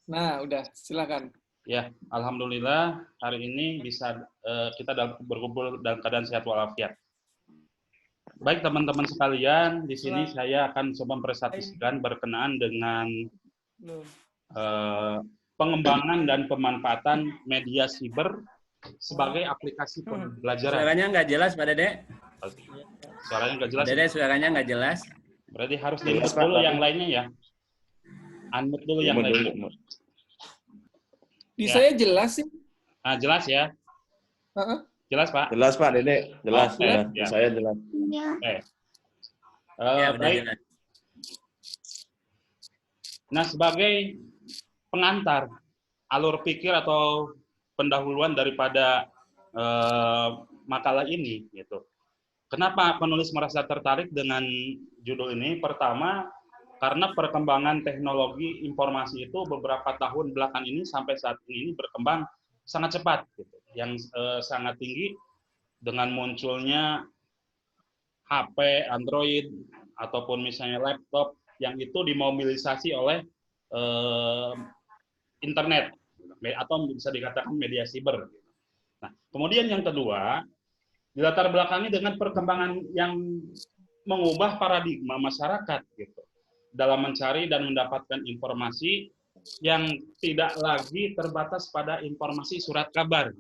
Nah, udah, silakan. Ya, alhamdulillah hari ini bisa kita berkumpul dalam keadaan sehat walafiat. Baik teman-teman sekalian, di sini saya akan coba mempresentasikan berkenaan dengan pengembangan dan pemanfaatan media siber sebagai aplikasi pembelajaran. Suaranya nggak jelas, Pak Dede. Suaranya nggak jelas. Pak Dede, suaranya nggak jelas. Berarti harus di-mute dulu yang lainnya ya. Unmute dulu yang lainnya. Di saya jelas sih. Nah, jelas ya. Jelas, Pak? Jelas, Pak Dede. Jelas. Ya. Saya jelas. Ya, udah baik. jelas. Nah, sebagai pengantar alur pikir atau pendahuluan daripada makalah ini, gitu. Kenapa penulis merasa tertarik dengan judul ini? Pertama, karena perkembangan teknologi informasi itu beberapa tahun belakangan ini sampai saat ini berkembang sangat cepat, gitu. Yang sangat tinggi dengan munculnya HP, Android, ataupun misalnya laptop yang itu dimobilisasi oleh internet atau bisa dikatakan media siber. Nah, kemudian yang kedua, dilatar belakangi dengan perkembangan yang mengubah paradigma masyarakat, gitu, dalam mencari dan mendapatkan informasi yang tidak lagi terbatas pada informasi surat kabar,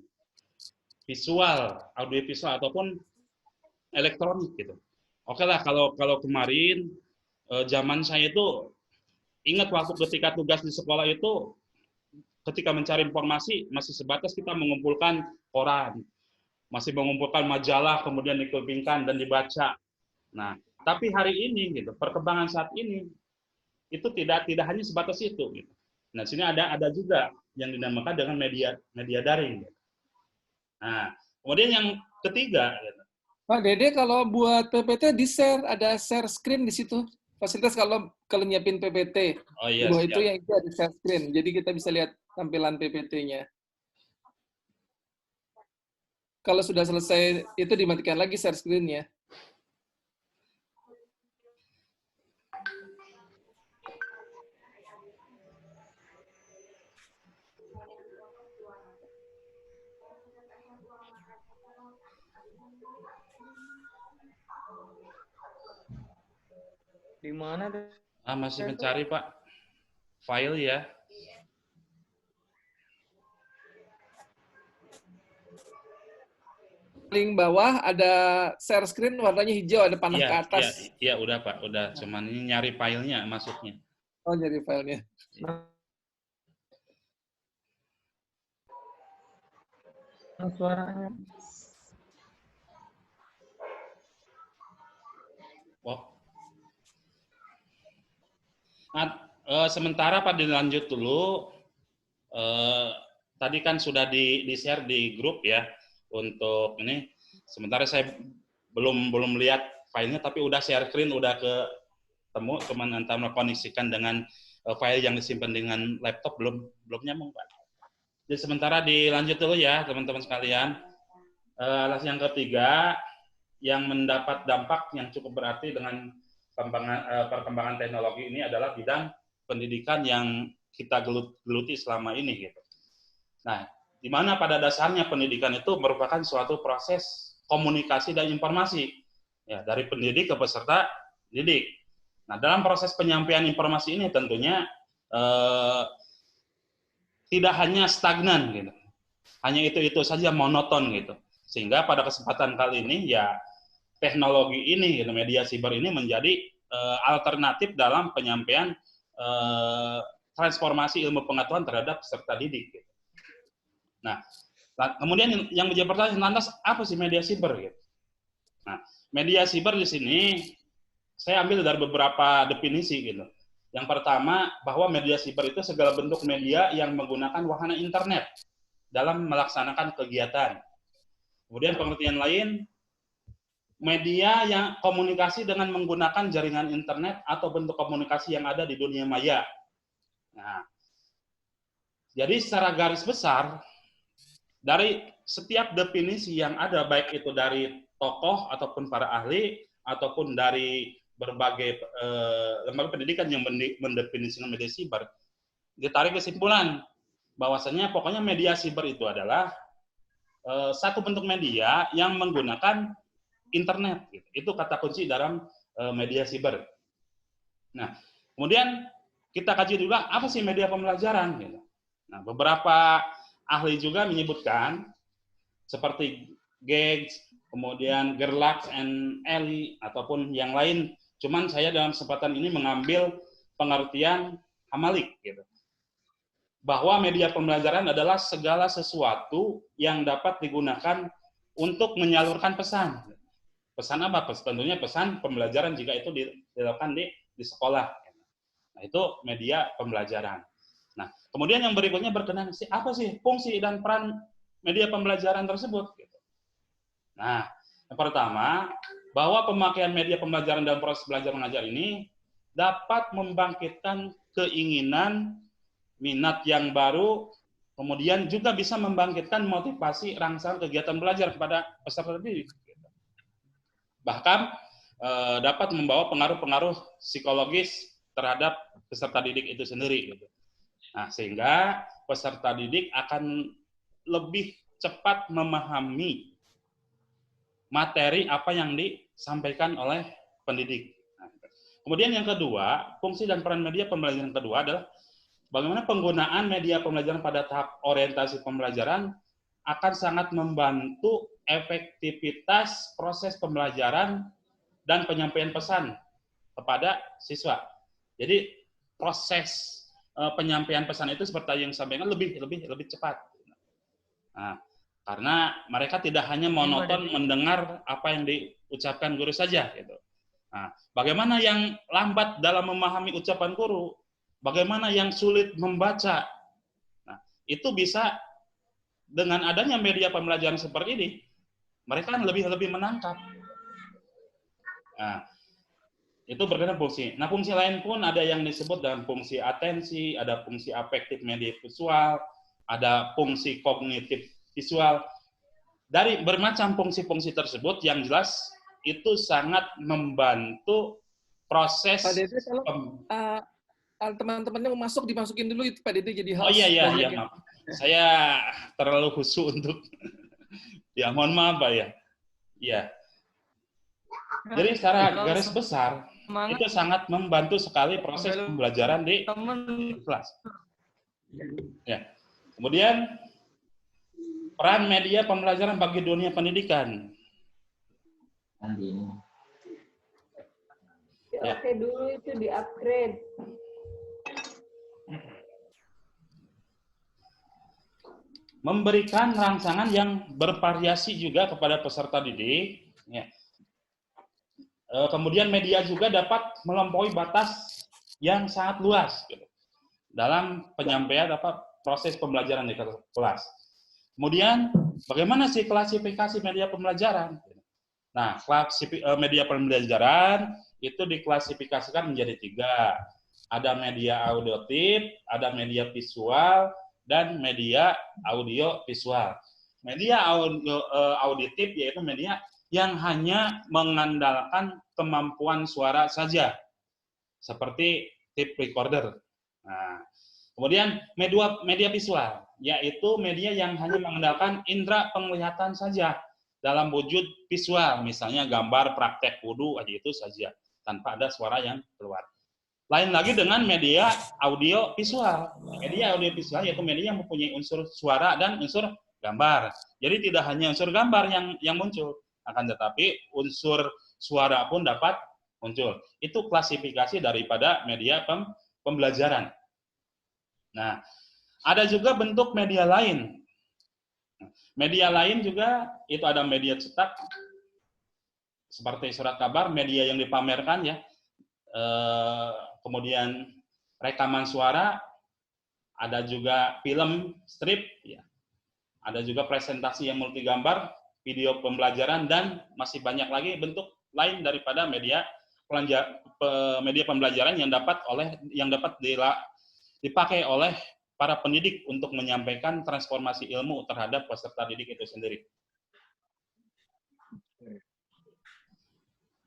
visual, audiovisual ataupun elektronik, gitu. Oke lah, kalau kemarin zaman saya itu ingat waktu ketika tugas di sekolah itu, ketika mencari informasi masih sebatas kita mengumpulkan koran, masih mengumpulkan majalah, kemudian dikepingkan dan dibaca. Nah, tapi hari ini, gitu, perkembangan saat ini itu tidak hanya sebatas itu. Gitu. Nah, sini ada juga yang dinamakan dengan media daring. Gitu. Nah, kemudian yang ketiga, gitu. Pak Dede, kalau buat PPT di-share, ada share screen di situ. Fasilitas kalau nyiapin PPT. Oh iya, bahwa itu yang itu ada share screen. Jadi kita bisa lihat tampilan PPT-nya. Kalau sudah selesai, itu dimatikan lagi share screen-nya. Di mana? Masih mencari, Pak. File ya. Paling bawah ada share screen warnanya hijau, ada panah ke atas. Iya, udah Pak, udah. Cuman ini nyari filenya masuknya. Oh, nyari filenya. Suaranya. Oh. Nah, sementara Pak dilanjut dulu. Tadi kan sudah di-share di grup ya untuk ini. Sementara saya belum lihat filenya, tapi udah share screen, udah ketemu, cuman antara mengkoneksikan dengan file yang disimpan dengan laptop belum nyambung, Pak. Jadi sementara dilanjut dulu ya teman-teman sekalian. Yang ketiga, yang mendapat dampak yang cukup berarti dengan perkembangan teknologi ini adalah bidang pendidikan yang kita geluti selama ini, gitu. Nah, di mana pada dasarnya pendidikan itu merupakan suatu proses komunikasi dan informasi, ya, dari pendidik ke peserta didik. Nah, dalam proses penyampaian informasi ini tentunya tidak hanya stagnan, gitu, hanya itu saja monoton, gitu. Sehingga pada kesempatan kali ini ya teknologi ini, gitu, media siber ini menjadi alternatif dalam penyampaian transformasi ilmu pengetahuan terhadap peserta didik. Gitu. Nah, kemudian yang menjadi pertanyaan lantas apa sih media siber? Gitu. Nah, media siber di sini saya ambil dari beberapa definisi, gitu. Yang pertama, bahwa media siber itu segala bentuk media yang menggunakan wahana internet dalam melaksanakan kegiatan. Kemudian pengertian lain, media yang komunikasi dengan menggunakan jaringan internet atau bentuk komunikasi yang ada di dunia maya. Nah, jadi secara garis besar, dari setiap definisi yang ada, baik itu dari tokoh ataupun para ahli, ataupun dari berbagai lembaga pendidikan yang mendefinisikan media siber, ditarik kesimpulan bahwasanya pokoknya media siber itu adalah satu bentuk media yang menggunakan internet. Gitu. Itu kata kunci dalam media siber. Nah, kemudian kita kaji juga apa sih media pembelajaran. Gitu. Nah, beberapa ahli juga menyebutkan seperti Gates, kemudian Gerlach and Ellie ataupun yang lain. Cuman saya dalam kesempatan ini mengambil pengertian Hamalik, gitu. Bahwa media pembelajaran adalah segala sesuatu yang dapat digunakan untuk menyalurkan pesan. Pesan apa? Tentunya pesan pembelajaran jika itu dilakukan di sekolah. Nah, itu media pembelajaran. Nah, kemudian yang berikutnya berkenaan apa sih fungsi dan peran media pembelajaran tersebut? Nah, yang pertama, bahwa pemakaian media pembelajaran dalam proses belajar mengajar ini dapat membangkitkan keinginan, minat yang baru, kemudian juga bisa membangkitkan motivasi rangsangan kegiatan belajar kepada peserta didik. Bahkan dapat membawa pengaruh-pengaruh psikologis terhadap peserta didik itu sendiri. Nah, sehingga peserta didik akan lebih cepat memahami materi apa yang disampaikan oleh pendidik. Nah, kemudian yang kedua, fungsi dan peran media pembelajaran kedua adalah bagaimana penggunaan media pembelajaran pada tahap orientasi pembelajaran akan sangat membantu efektivitas proses pembelajaran dan penyampaian pesan kepada siswa. Jadi proses penyampaian pesan itu seperti yang disampaikan lebih cepat. Nah, karena mereka tidak hanya monoton mendengar apa yang diucapkan guru saja, gitu. Nah, bagaimana yang lambat dalam memahami ucapan guru, bagaimana yang sulit membaca. Nah, itu bisa dengan adanya media pembelajaran seperti ini, mereka lebih menangkap. Nah, itu berkaitan fungsi. Nah, fungsi lain pun ada yang disebut dengan fungsi atensi, ada fungsi afektif media visual, ada fungsi kognitif visual. Dari bermacam fungsi-fungsi tersebut yang jelas itu sangat membantu proses. Pak Dede, kalau teman-temannya mau masuk, dimasukin dulu itu Pak Dede jadi host. Oh iya, maaf. Saya terlalu khusyuk untuk ya mohon maaf Pak ya. Iya. Jadi secara garis besar itu sangat membantu sekali proses pembelajaran di kelas. Ya. Kemudian peran media pembelajaran bagi dunia pendidikan. Ya. Oke dulu itu di-upgrade. Memberikan rangsangan yang bervariasi juga kepada peserta didik. Ya. Kemudian media juga dapat melampaui batas yang sangat luas gitu, dalam penyampaian proses pembelajaran di kelas. Kemudian bagaimana sih klasifikasi media pembelajaran? Nah, media pembelajaran itu diklasifikasikan menjadi 3. Ada media audiotif, ada media visual, dan media audio visual. Media auditif yaitu media yang hanya mengandalkan kemampuan suara saja, seperti tape recorder. Nah, kemudian media visual, yaitu media yang hanya mengandalkan indera penglihatan saja dalam wujud visual, misalnya gambar praktek wudhu aja itu saja, tanpa ada suara yang keluar. Lain lagi dengan media audio visual. Media audio visual yaitu media yang mempunyai unsur suara dan unsur gambar. Jadi tidak hanya unsur gambar yang muncul, akan tetapi unsur suara pun dapat muncul. Itu klasifikasi daripada media pembelajaran. Nah, ada juga bentuk media lain. Media lain juga itu ada media cetak, seperti surat kabar, media yang dipamerkan ya. Kemudian rekaman suara, ada juga film strip, ya. Ada juga presentasi yang multigambar, video pembelajaran, dan masih banyak lagi bentuk lain daripada media pembelajaran yang dapat dipakai oleh para pendidik untuk menyampaikan transformasi ilmu terhadap peserta didik itu sendiri.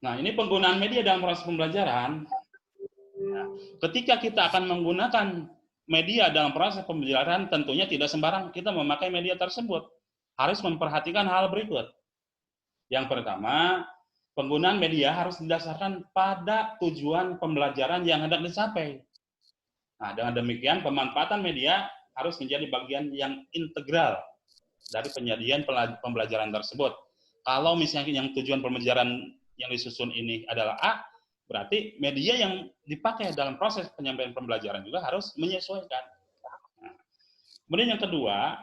Nah, ini penggunaan media dalam proses pembelajaran. Nah, ketika kita akan menggunakan media dalam proses pembelajaran tentunya tidak sembarang kita memakai media tersebut. Harus memperhatikan hal berikut. Yang pertama, penggunaan media harus didasarkan pada tujuan pembelajaran yang hendak dicapai. Nah, dengan demikian pemanfaatan media harus menjadi bagian yang integral dari penyediaan pembelajaran tersebut. Kalau misalnya yang tujuan pembelajaran yang disusun ini adalah A, berarti media yang dipakai dalam proses penyampaian pembelajaran juga harus menyesuaikan. Nah, kemudian yang kedua,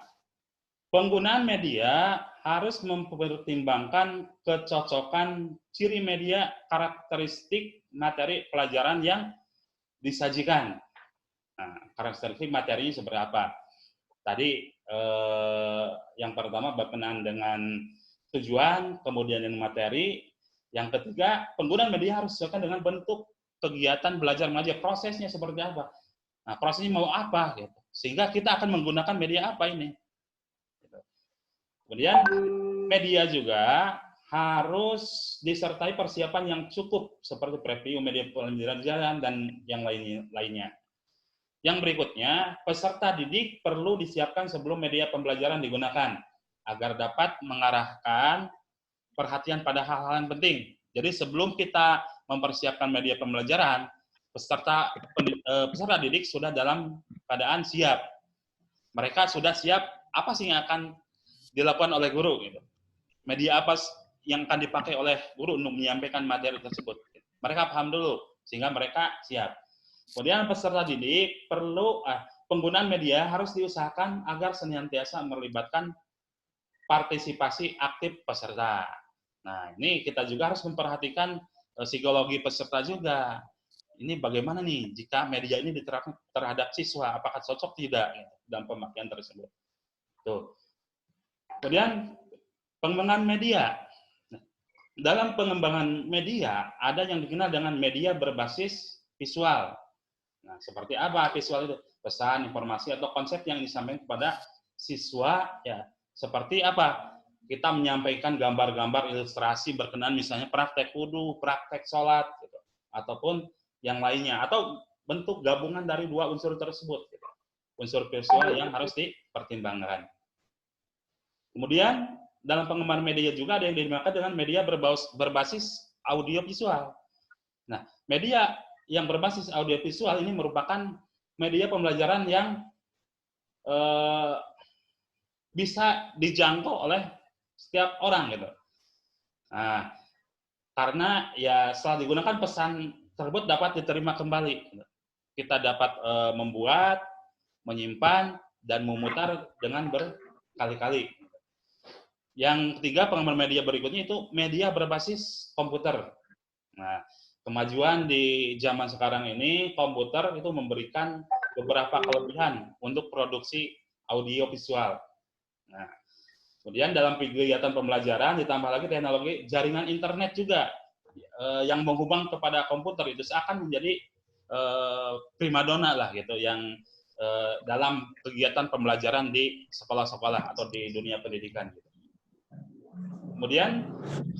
penggunaan media harus mempertimbangkan kecocokan ciri media, karakteristik materi pelajaran yang disajikan. Nah, karakteristik materinya seperti apa? Tadi yang pertama berkenaan dengan tujuan, kemudian yang materi. Yang ketiga, penggunaan media harus sesuaikan dengan bentuk kegiatan belajar mengajar, prosesnya seperti apa. Nah, prosesnya mau apa, gitu. Sehingga kita akan menggunakan media apa ini. Gitu. Kemudian media juga harus disertai persiapan yang cukup seperti preview media pembelajaran dan yang lainnya. Yang berikutnya, peserta didik perlu disiapkan sebelum media pembelajaran digunakan agar dapat mengarahkan perhatian pada hal-hal yang penting. Jadi sebelum kita mempersiapkan media pembelajaran, peserta didik sudah dalam keadaan siap. Mereka sudah siap apa sih yang akan dilakukan oleh guru. Gitu. Media apa yang akan dipakai oleh guru untuk menyampaikan materi tersebut. Mereka paham dulu, sehingga mereka siap. Kemudian peserta didik perlu penggunaan media harus diusahakan agar senantiasa melibatkan partisipasi aktif peserta. Nah, ini kita juga harus memperhatikan psikologi peserta juga. Ini bagaimana nih jika media ini diterapkan terhadap siswa, apakah cocok tidak gitu, dalam pemakaian tersebut. Tuh. Kemudian pengembangan media. Dalam pengembangan media ada yang dikenal dengan media berbasis visual. Nah, seperti apa visual itu? Pesan, informasi atau konsep yang disampaikan kepada siswa ya. Seperti apa? Kita menyampaikan gambar-gambar ilustrasi berkenaan misalnya praktek wudu, praktek sholat, gitu. Ataupun yang lainnya. Atau bentuk gabungan dari dua unsur tersebut. Gitu. Unsur visual yang harus dipertimbangkan. Kemudian, dalam pengembangan media juga ada yang dinamakan dengan media berbasis audiovisual. Nah, media yang berbasis audiovisual ini merupakan media pembelajaran yang bisa dijangkau oleh setiap orang gitu. Nah, karena ya setelah digunakan pesan tersebut dapat diterima kembali. Kita dapat membuat, menyimpan, dan memutar dengan berkali-kali. Yang ketiga, pengembangan media berikutnya itu media berbasis komputer. Nah, kemajuan di zaman sekarang ini, komputer itu memberikan beberapa kelebihan untuk produksi audio visual. Nah, kemudian dalam kegiatan pembelajaran ditambah lagi teknologi jaringan internet juga yang menghubung kepada komputer itu akan menjadi primadona lah gitu yang dalam kegiatan pembelajaran di sekolah-sekolah atau di dunia pendidikan. Gitu. Kemudian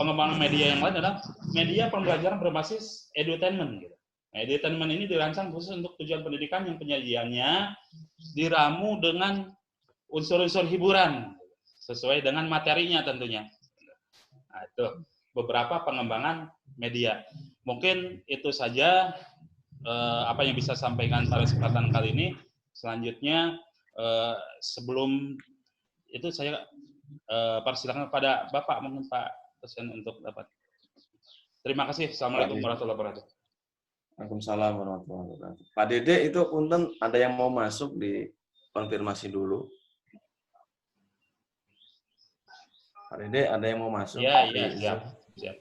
pengembangan media yang lain adalah media pembelajaran berbasis edutainment. Gitu. Nah, edutainment ini dirancang khusus untuk tujuan pendidikan yang penyajiannya diramu dengan unsur-unsur hiburan sesuai dengan materinya tentunya. Nah, itu beberapa pengembangan media. Mungkin itu saja apa yang bisa sampaikan pada kesempatan kali ini. Selanjutnya sebelum itu saya persilakan pada Bapak mungkin Pak Dosen untuk dapat. Terima kasih. Assalamualaikum warahmatullahi wabarakatuh. Waalaikumsalam warahmatullahi wabarakatuh. Pak Dede itu punten ada yang mau masuk di konfirmasi dulu. Pak Dede ada yang mau masuk? Iya, siap.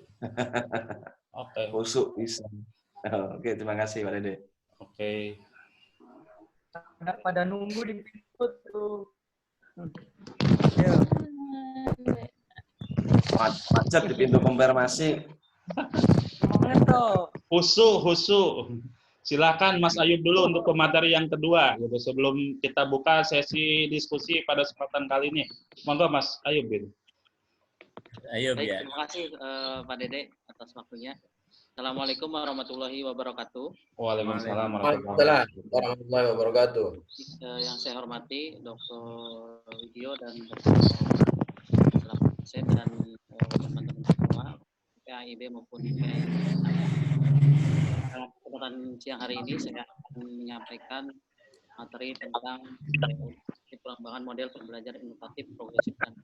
Oke. Busuk bisa. Oke, terima kasih Pak Dede. Oke. Pada nunggu di pintu tuh. Macet di pintu konfirmasi. Husu. Silakan Mas Ayub dulu untuk pemateri yang kedua gitu sebelum kita buka sesi diskusi pada kesempatan kali ini. Monggo Mas Ayub gitu. Ayo Baik, ya. terima kasih Pak Dede atas waktunya. Assalamualaikum warahmatullahi wabarakatuh. Waalaikumsalam Waalaikumsalam warahmatullahi wabarakatuh. Yang saya hormati Dr. Widyo dan Dr. Sen dan teman-teman semua PAIB maupun PAIB. Dalam kesempatan siang hari ini saya akan menyampaikan materi tentang pengembangan model pembelajaran inovatif, progresif dan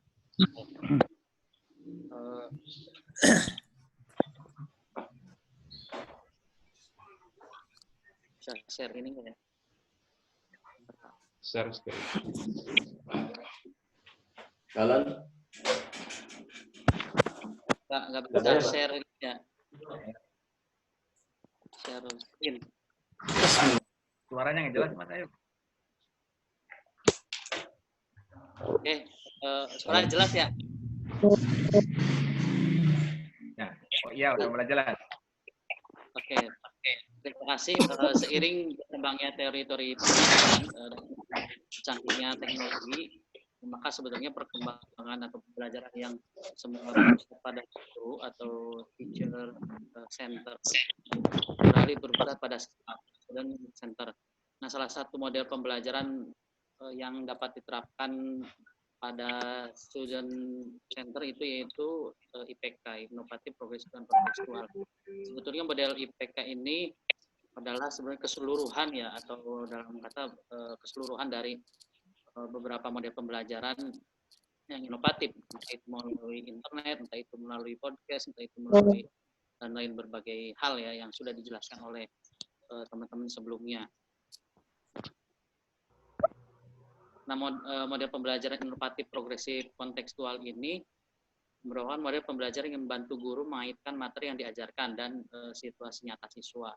bisa share ini nggak ya? Share screen. Jalan. Nggak bisa Katanya, share ini ya. Share screen. Suaranya nggak jelas, Mas Ayu. Oke, suara jelas ya? Ya, oh iya udah mulai jelas. Oke. Terima kasih. Seiring berkembangnya teori-teori pembelajaran dan canggihnya teknologi, maka sebetulnya perkembangan atau pembelajaran yang semula berpusat pada guru atau teacher center beralih berpusat pada student center. Nah, salah satu model pembelajaran yang dapat diterapkan pada student center itu yaitu IPK, inovatif, progresif, dan kontekstual. Sebetulnya model IPK ini adalah sebenarnya keseluruhan ya, atau dalam kata keseluruhan dari beberapa model pembelajaran yang inovatif, entah itu melalui internet, entah itu melalui podcast, entah itu melalui dan lain berbagai hal ya yang sudah dijelaskan oleh teman-teman sebelumnya. Nah, model pembelajaran inovatif, progresif, kontekstual ini merupakan model pembelajaran yang membantu guru mengaitkan materi yang diajarkan dan situasi nyata siswa,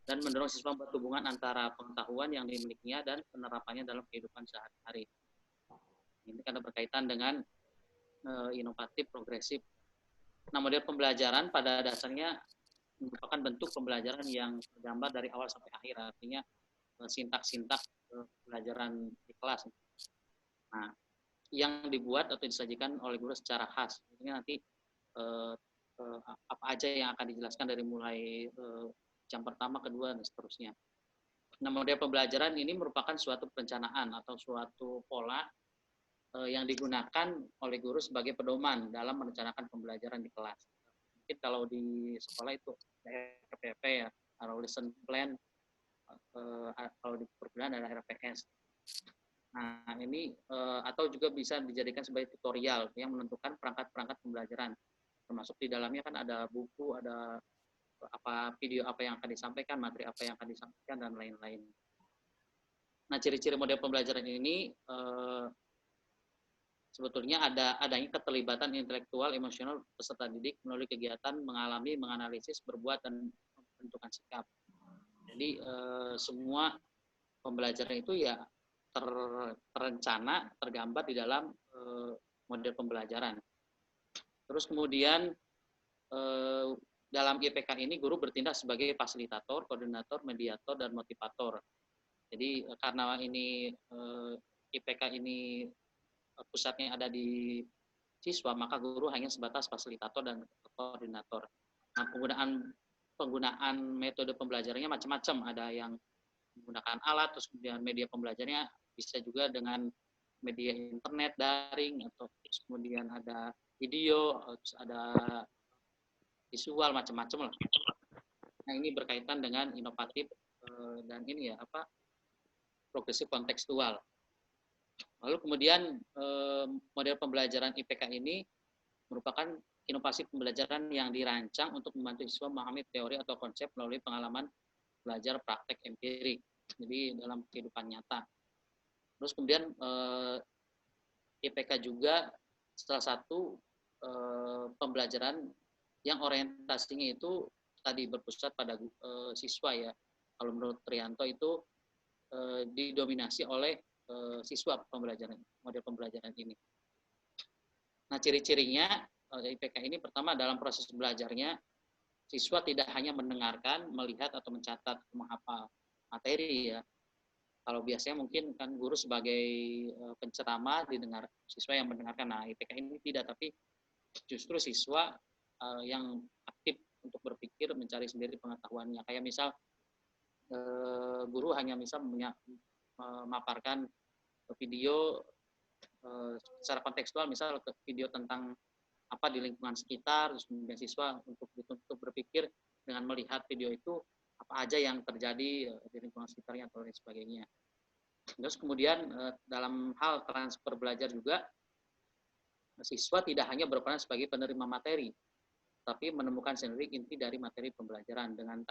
dan mendorong siswa berhubungan antara pengetahuan yang dimilikinya dan penerapannya dalam kehidupan sehari-hari. Ini karena berkaitan dengan inovatif, progresif. Nah, model pembelajaran pada dasarnya merupakan bentuk pembelajaran yang tergambar dari awal sampai akhir, artinya sintak-sintak pembelajaran di kelas. Nah, yang dibuat atau disajikan oleh guru secara khas. Ini nanti apa aja yang akan dijelaskan dari mulai jam pertama, kedua, dan seterusnya. Nah, model pembelajaran ini merupakan suatu perencanaan atau suatu pola yang digunakan oleh guru sebagai pedoman dalam merencanakan pembelajaran di kelas. Mungkin kalau di sekolah itu RPP ya, atau lesson plan, kalau di perguruan ada RPS. Nah, ini atau juga bisa dijadikan sebagai tutorial yang menentukan perangkat-perangkat pembelajaran. Termasuk di dalamnya kan ada buku, ada video apa yang akan disampaikan, materi apa yang akan disampaikan, dan lain-lain. Nah, ciri-ciri model pembelajaran ini sebetulnya adanya keterlibatan intelektual, emosional peserta didik melalui kegiatan mengalami, menganalisis, berbuat, dan menentukan sikap. Jadi semua pembelajaran itu ya terencana, tergambar di dalam model pembelajaran. Terus kemudian dalam IPK ini guru bertindak sebagai fasilitator, koordinator, mediator, dan motivator. Jadi karena ini IPK ini pusatnya ada di siswa, maka guru hanya sebatas fasilitator dan koordinator. Nah, penggunaan metode pembelajarannya macam-macam. Ada yang menggunakan alat, terus kemudian media pembelajarannya bisa juga dengan media internet, daring, atau terus kemudian ada video, terus ada visual, macam-macam lah. Nah, ini berkaitan dengan inovatif dan ini ya progresif kontekstual. Lalu kemudian model pembelajaran IPK ini merupakan inovasi pembelajaran yang dirancang untuk membantu siswa memahami teori atau konsep melalui pengalaman belajar praktek empirik, jadi dalam kehidupan nyata. Terus kemudian IPK juga salah satu pembelajaran yang orientasinya itu tadi berpusat pada siswa ya. Kalau menurut Trianto itu didominasi oleh siswa model pembelajaran ini. Nah, ciri-cirinya IPK ini pertama dalam proses belajarnya siswa tidak hanya mendengarkan, melihat atau mencatat, menghafal materi ya. Kalau biasanya mungkin kan guru sebagai penceramah didengar, siswa yang mendengarkan. Nah, IPK ini tidak, tapi justru siswa yang aktif untuk berpikir, mencari sendiri pengetahuannya. Kayak misal guru hanya misal memaparkan video secara kontekstual, misal video tentang apa di lingkungan sekitar, terus kemudian siswa untuk berpikir dengan melihat video itu apa aja yang terjadi di lingkungan sekitarnya atau lain sebagainya. Terus kemudian dalam hal transfer belajar juga, siswa tidak hanya berperan sebagai penerima materi, tapi menemukan sendiri inti dari materi pembelajaran dengan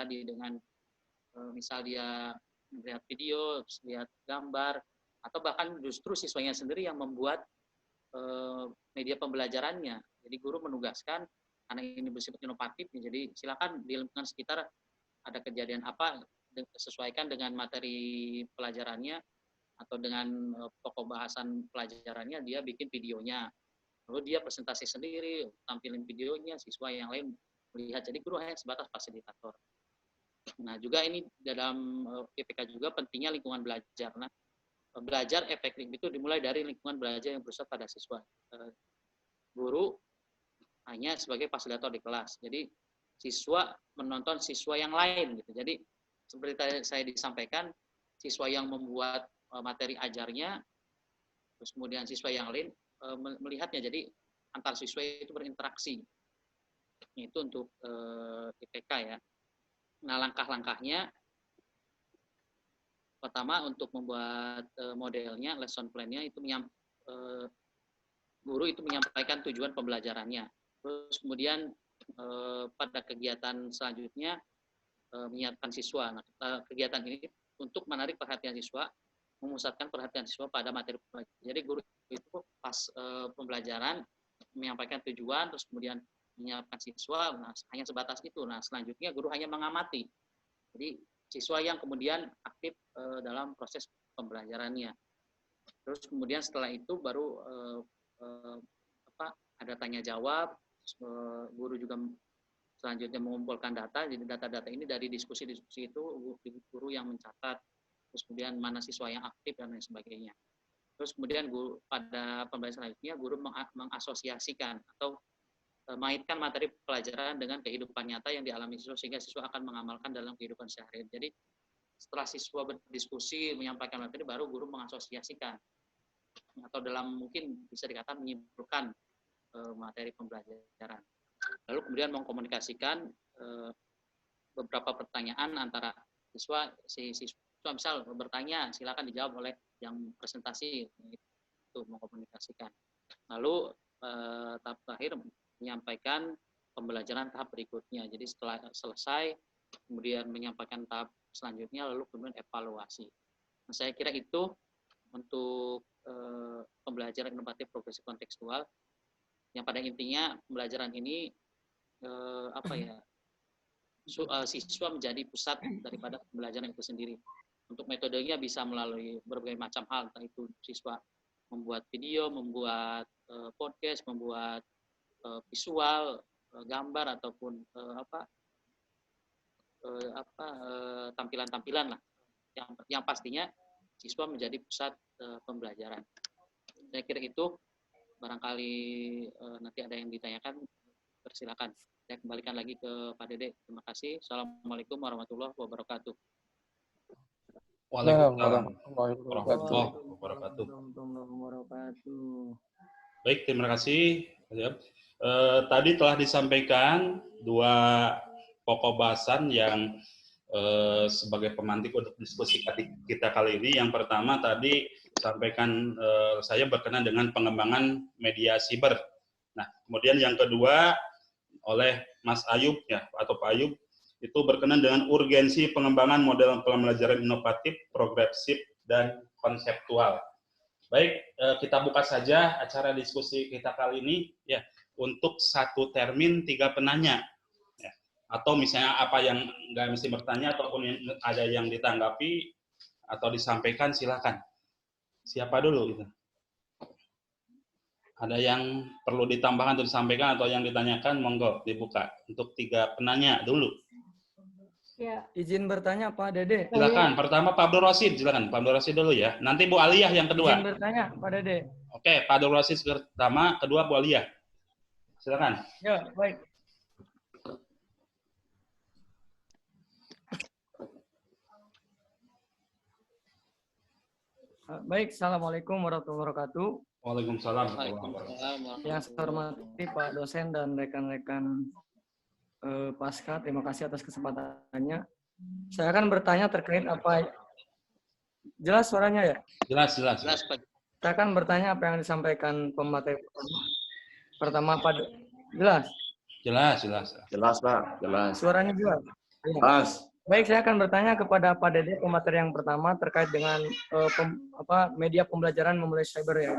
misal dia melihat video, lihat gambar, atau bahkan justru siswanya sendiri yang membuat media pembelajarannya. Jadi guru menugaskan, karena ini bersifat inovatif, jadi silakan di lingkungan sekitar ada kejadian apa, sesuaikan dengan materi pelajarannya atau dengan pokok bahasan pelajarannya, dia bikin videonya. Lalu dia presentasi sendiri, tampilin videonya, siswa yang lain melihat. Jadi guru hanya sebatas fasilitator. Nah, juga ini dalam IPK juga pentingnya lingkungan belajar. Nah, belajar efektif itu dimulai dari lingkungan belajar yang berpusat pada siswa. Guru hanya sebagai fasilitator di kelas. Jadi siswa menonton siswa yang lain gitu. Jadi seperti tadi saya disampaikan, siswa yang membuat materi ajarnya, terus kemudian siswa yang lain melihatnya. Jadi antar siswa itu berinteraksi. Itu untuk IPK ya. Nah, langkah-langkahnya pertama untuk membuat modelnya, lesson plan-nya itu guru itu menyampaikan tujuan pembelajarannya. Terus kemudian pada kegiatan selanjutnya menyiapkan siswa. Nah, kegiatan ini untuk menarik perhatian siswa, memusatkan perhatian siswa pada materi pembelajaran. Jadi guru itu pas pembelajaran menyampaikan tujuan, terus kemudian menyiapkan siswa, nah, hanya sebatas itu. Nah, selanjutnya guru hanya mengamati. Jadi siswa yang kemudian aktif dalam proses pembelajarannya. Terus kemudian setelah itu baru ada tanya jawab. Guru juga selanjutnya mengumpulkan data. Jadi data-data ini dari diskusi-diskusi itu guru yang mencatat. Terus kemudian mana siswa yang aktif dan lain sebagainya. Terus kemudian guru pada pembelajaran selanjutnya guru mengasosiasikan atau mengaitkan materi pelajaran dengan kehidupan nyata yang dialami siswa sehingga siswa akan mengamalkan dalam kehidupan sehari-hari. Jadi setelah siswa berdiskusi menyampaikan materi, baru guru mengasosiasikan atau dalam mungkin bisa dikatakan menyimpulkan materi pembelajaran. Lalu kemudian mengkomunikasikan beberapa pertanyaan antara siswa misal bertanya, silakan dijawab oleh yang presentasi, itu mengkomunikasikan. Lalu tahap terakhir menyampaikan pembelajaran tahap berikutnya. Jadi setelah selesai, kemudian menyampaikan tahap selanjutnya, lalu kemudian evaluasi. Nah, saya kira itu untuk pembelajaran inovatif progresif kontekstual, yang pada intinya pembelajaran ini siswa menjadi pusat daripada pembelajaran itu sendiri. Untuk metodenya bisa melalui berbagai macam hal, entah itu siswa membuat video, membuat podcast, membuat visual, gambar ataupun tampilan-tampilan lah. Yang pastinya siswa menjadi pusat pembelajaran. Saya kira itu, barangkali nanti ada yang ditanyakan, persilakan. Saya kembalikan lagi ke Pak Dede. Terima kasih. Assalamualaikum warahmatullahi wabarakatuh. Waalaikumsalam warahmatullahi wabarakatuh. Baik, terima kasih. Tadi telah disampaikan dua pokok bahasan yang sebagai pemantik untuk diskusi kita kali ini. Yang pertama tadi sampaikan saya berkenan dengan pengembangan media siber. Nah, kemudian yang kedua oleh Mas Ayub ya atau Pak Ayub itu berkenan dengan urgensi pengembangan model pembelajaran inovatif, progresif dan konseptual. Baik, kita buka saja acara diskusi kita kali ini ya untuk satu termin 3 penanya. Ya. Atau misalnya apa yang nggak mesti bertanya ataupun ada yang ditanggapi atau disampaikan, silakan. Siapa dulu gitu? Ada yang perlu ditambahkan atau disampaikan atau yang ditanyakan, monggo dibuka untuk 3 penanya dulu. Ya. Izin bertanya Pak Dede. Silakan. Pertama Pak Abdul Rasid, silakan. Pak Abdul Rasid dulu ya. Nanti Bu Aliyah yang kedua. Izin bertanya Pak Dede. Oke, Pak Abdul Rasid pertama, kedua Bu Aliyah. Silakan. Ya, baik. Baik, Assalamualaikum warahmatullahi wabarakatuh. Waalaikumsalam. Waalaikumsalam. Yang saya hormati Pak dosen dan rekan-rekan Pasca, terima kasih atas kesempatannya. Saya akan bertanya terkait apa, jelas suaranya ya? Jelas. Jelas, Pak. Saya akan bertanya apa yang disampaikan pemateri pertama Pak. Jelas? Jelas, Pak. Jelas. Suaranya jelas? Ya. Jelas. Baik, saya akan bertanya kepada Pak Dede pemateri yang pertama terkait dengan media pembelajaran memulai cyber ya.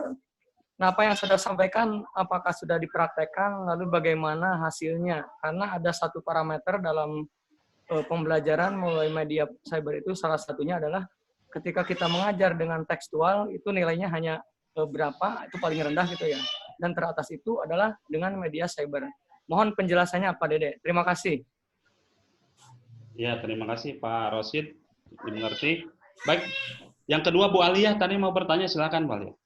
Nah, apa yang sudah sampaikan, apakah sudah dipraktekkan, lalu bagaimana hasilnya? Karena ada satu parameter dalam pembelajaran mulai media cyber itu, salah satunya adalah ketika kita mengajar dengan tekstual, itu nilainya hanya berapa, itu paling rendah gitu ya. Dan teratas itu adalah dengan media cyber. Mohon penjelasannya Pak Dede. Terima kasih. Ya, terima kasih Pak Rosid. Dimengerti. Baik, yang kedua Bu Aliyah tadi mau bertanya, silakan Bu Aliyah.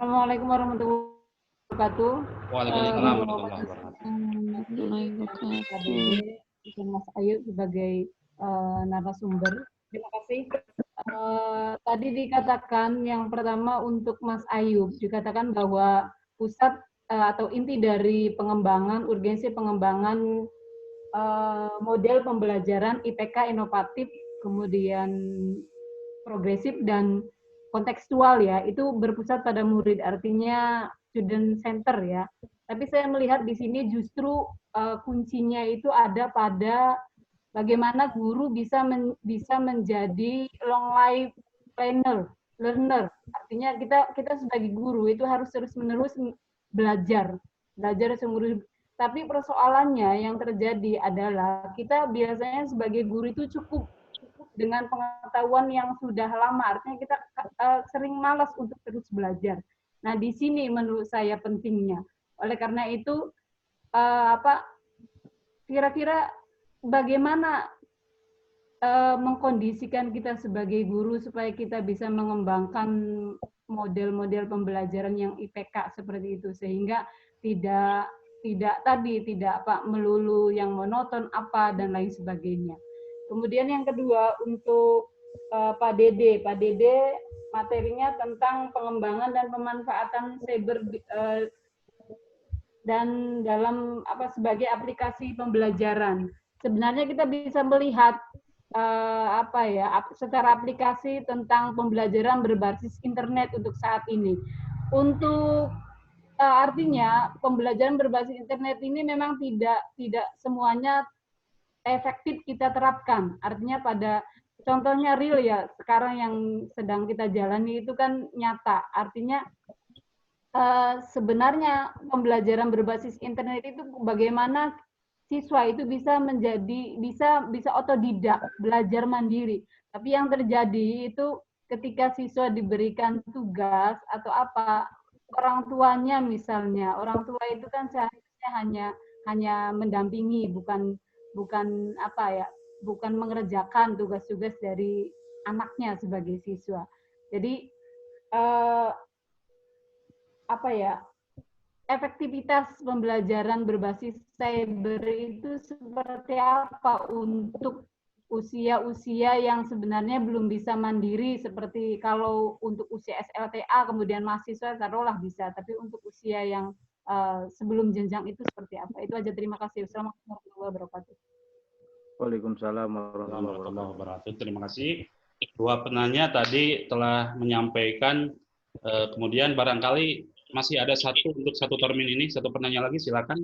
Assalamualaikum warahmatullahi wabarakatuh. Waalaikumsalam warahmatullahi wabarakatuh. Pak Dede dan Mas Ayu sebagai narasumber. Terima kasih. Tadi dikatakan yang pertama untuk Mas Ayub, dikatakan bahwa pusat atau inti dari pengembangan, urgensi pengembangan model pembelajaran IPK inovatif, kemudian progresif dan kontekstual ya, itu berpusat pada murid, artinya student center ya. Tapi saya melihat di sini justru kuncinya itu ada pada bagaimana guru bisa menjadi long life learner. Artinya kita sebagai guru itu harus terus-menerus belajar sungguh. Tapi persoalannya yang terjadi adalah kita biasanya sebagai guru itu cukup dengan pengetahuan yang sudah lama, artinya kita sering malas untuk terus belajar. Nah, di sini menurut saya pentingnya. Oleh karena itu, kira-kira bagaimana mengkondisikan kita sebagai guru supaya kita bisa mengembangkan model-model pembelajaran yang IPK seperti itu, sehingga tidak melulu yang monoton dan lain sebagainya. Kemudian yang kedua untuk Pak Dede materinya tentang pengembangan dan pemanfaatan cyber dan dalam sebagai aplikasi pembelajaran. Sebenarnya kita bisa melihat secara aplikasi tentang pembelajaran berbasis internet untuk saat ini. Untuk artinya pembelajaran berbasis internet ini memang tidak semuanya efektif kita terapkan. Artinya pada contohnya real ya, sekarang yang sedang kita jalani itu kan nyata. Artinya sebenarnya pembelajaran berbasis internet itu bagaimana siswa itu bisa otodidak, belajar mandiri. Tapi yang terjadi itu ketika siswa diberikan tugas atau orang tuanya misalnya, orang tua itu kan seharusnya hanya mendampingi, bukan mengerjakan tugas-tugas dari anaknya sebagai siswa. Jadi efektivitas pembelajaran berbasis cyber itu seperti apa untuk usia-usia yang sebenarnya belum bisa mandiri, seperti kalau untuk usia SLTA kemudian mahasiswa taruhlah bisa, tapi untuk usia yang sebelum jenjang itu seperti apa? Itu aja, terima kasih. Assalamualaikum warahmatullahi wabarakatuh. Waalaikumsalam warahmatullahi wabarakatuh. Terima kasih. Dua penanya tadi telah menyampaikan, kemudian barangkali masih ada untuk satu termin ini, satu penanya lagi, silakan.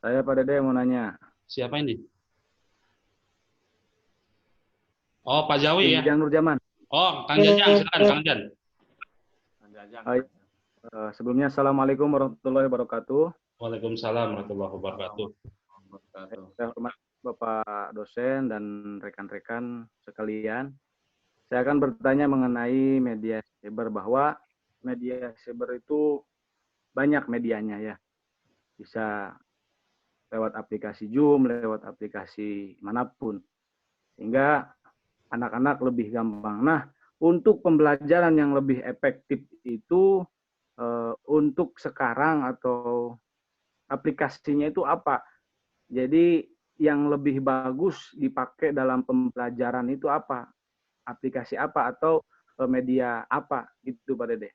Saya Pak Dede mau nanya. Siapa ini? Oh, Pak Jawi ya? Jang Nurjaman. Oh, Kang Jajang, silakan Kang Jan. Sebelumnya Assalamualaikum warahmatullahi wabarakatuh. Waalaikumsalam warahmatullahi wabarakatuh. Saya hormat Bapak dosen dan rekan-rekan sekalian. Saya akan bertanya mengenai media cyber, bahwa media cyber itu banyak medianya ya. Bisa lewat aplikasi Zoom, lewat aplikasi manapun. Sehingga anak-anak lebih gampang. Nah, untuk pembelajaran yang lebih efektif itu untuk sekarang atau aplikasinya itu apa? Jadi yang lebih bagus dipakai dalam pembelajaran itu apa? Aplikasi apa atau media apa gitu Pak Dede?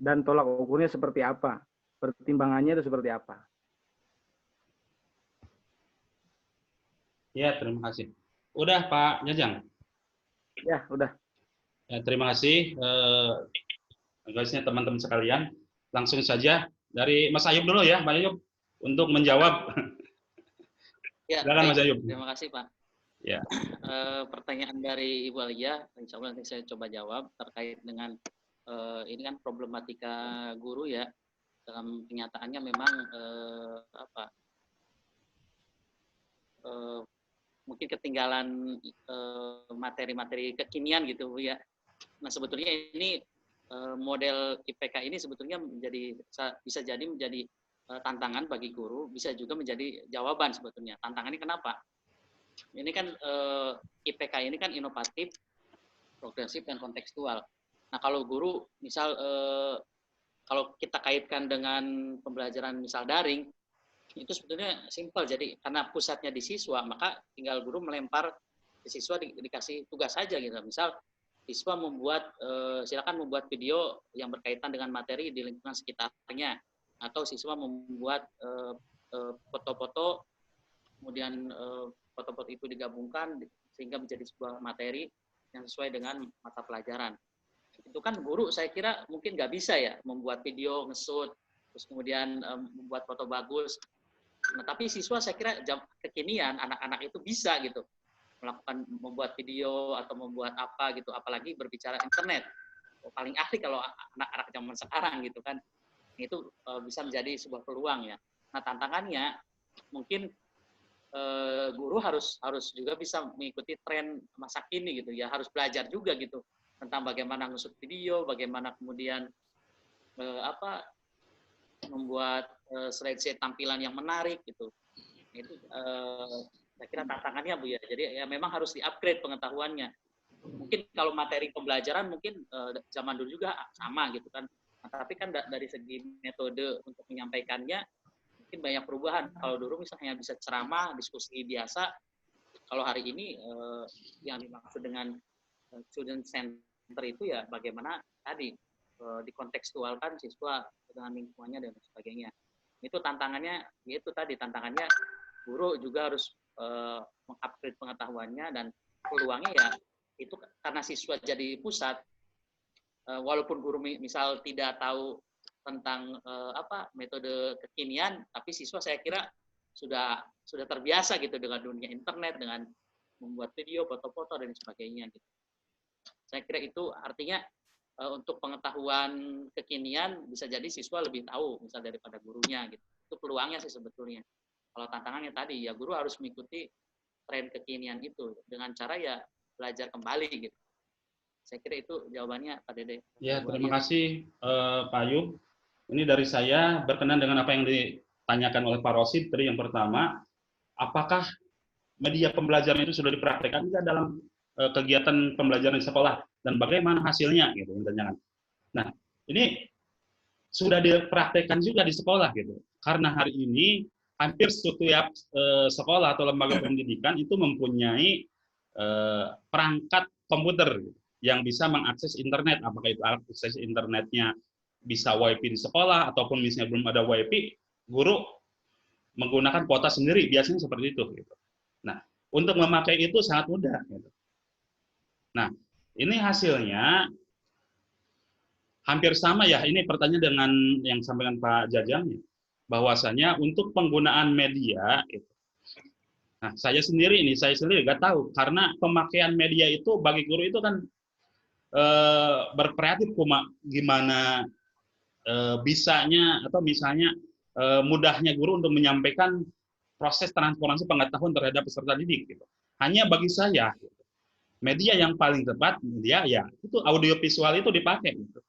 Dan tolak ukurnya seperti apa? Pertimbangannya itu seperti apa? Ya, terima kasih. Udah Pak Jajang? Ya, udah. Ya, terima kasih guysnya teman-teman sekalian. Langsung saja dari Mas Ayub dulu ya, Pak Ayub, untuk menjawab. Ya, Silakan Mas Ayub. terima kasih Pak. Ya. Pertanyaan dari Ibu Alia, insya Allah nanti saya coba jawab terkait dengan ini kan problematika guru ya. Dalam kenyataannya memang mungkin ketinggalan materi-materi kekinian gitu Bu ya. Nah sebetulnya ini model IPK ini sebetulnya bisa jadi menjadi tantangan bagi guru, bisa juga menjadi jawaban sebetulnya. Tantangannya kenapa? Ini kan IPK ini kan inovatif, progresif, dan kontekstual. Nah kalau guru, misal kalau kita kaitkan dengan pembelajaran misal daring, itu sebetulnya simpel. Jadi karena pusatnya di siswa, maka tinggal guru melempar ke siswa dikasih tugas saja gitu. Misal siswa silakan membuat video yang berkaitan dengan materi di lingkungan sekitarnya, atau siswa membuat foto-foto, kemudian foto-foto itu digabungkan sehingga menjadi sebuah materi yang sesuai dengan mata pelajaran. Itu kan guru saya kira mungkin nggak bisa ya membuat video, nge-shoot, terus kemudian membuat foto bagus. Nah, tapi siswa saya kira kekinian anak-anak itu bisa gitu membuat video atau membuat apa gitu, apalagi berbicara internet. Paling ahli kalau anak-anak zaman sekarang gitu kan. Itu bisa menjadi sebuah peluang ya. Nah, tantangannya mungkin guru harus juga bisa mengikuti tren masa kini gitu ya, harus belajar juga gitu tentang bagaimana ngusut video, bagaimana kemudian membuat slide tampilan yang menarik gitu. Itu saya kira tantangannya Bu ya. Jadi ya memang harus di-upgrade pengetahuannya. Mungkin kalau materi pembelajaran mungkin zaman dulu juga sama gitu kan. Nah, tapi kan dari segi metode untuk menyampaikannya mungkin banyak perubahan. Kalau dulu misalnya bisa ceramah, diskusi biasa, kalau hari ini yang dimaksud dengan student center itu ya bagaimana tadi dikontekstualkan siswa dengan lingkungannya dan sebagainya. Itu tantangannya, yaitu tadi tantangannya guru juga harus mengupgrade pengetahuannya, dan peluangnya ya itu karena siswa jadi pusat. Walaupun guru misal tidak tahu tentang metode kekinian, tapi siswa saya kira sudah terbiasa gitu dengan dunia internet, dengan membuat video, foto-foto dan sebagainya gitu. Saya kira itu artinya untuk pengetahuan kekinian bisa jadi siswa lebih tahu misal daripada gurunya gitu. Itu peluangnya sih sebetulnya. Kalau tantangannya tadi ya guru harus mengikuti tren kekinian itu dengan cara ya belajar kembali gitu. Saya kira itu jawabannya Pak Dede. Ya, terima kasih Pak Ayub. Ini dari saya berkenan dengan apa yang ditanyakan oleh Pak Rosid. Tadi yang pertama, apakah media pembelajaran itu sudah dipraktekkan tidak dalam kegiatan pembelajaran di sekolah dan bagaimana hasilnya gitu intinya. Nah, ini sudah dipraktekkan juga di sekolah gitu. Karena hari ini hampir setiap sekolah atau lembaga pendidikan itu mempunyai perangkat komputer gitu, yang bisa mengakses internet. Apakah itu akses internetnya bisa WiFi di sekolah ataupun misalnya belum ada WiFi, guru menggunakan kuota sendiri, biasanya seperti itu gitu. Nah, untuk memakai itu sangat mudah gitu. Nah, ini hasilnya hampir sama ya. Ini pertanyaan dengan yang disampaikan Pak Jajang, bahwasanya untuk penggunaan media itu. Nah, saya sendiri nggak tahu karena pemakaian media itu bagi guru itu kan berkreatif gimana bisanya atau misalnya mudahnya guru untuk menyampaikan proses transformasi pengetahuan terhadap peserta didik gitu. Hanya bagi saya media yang paling tepat media ya itu audiovisual itu dipakai gitu.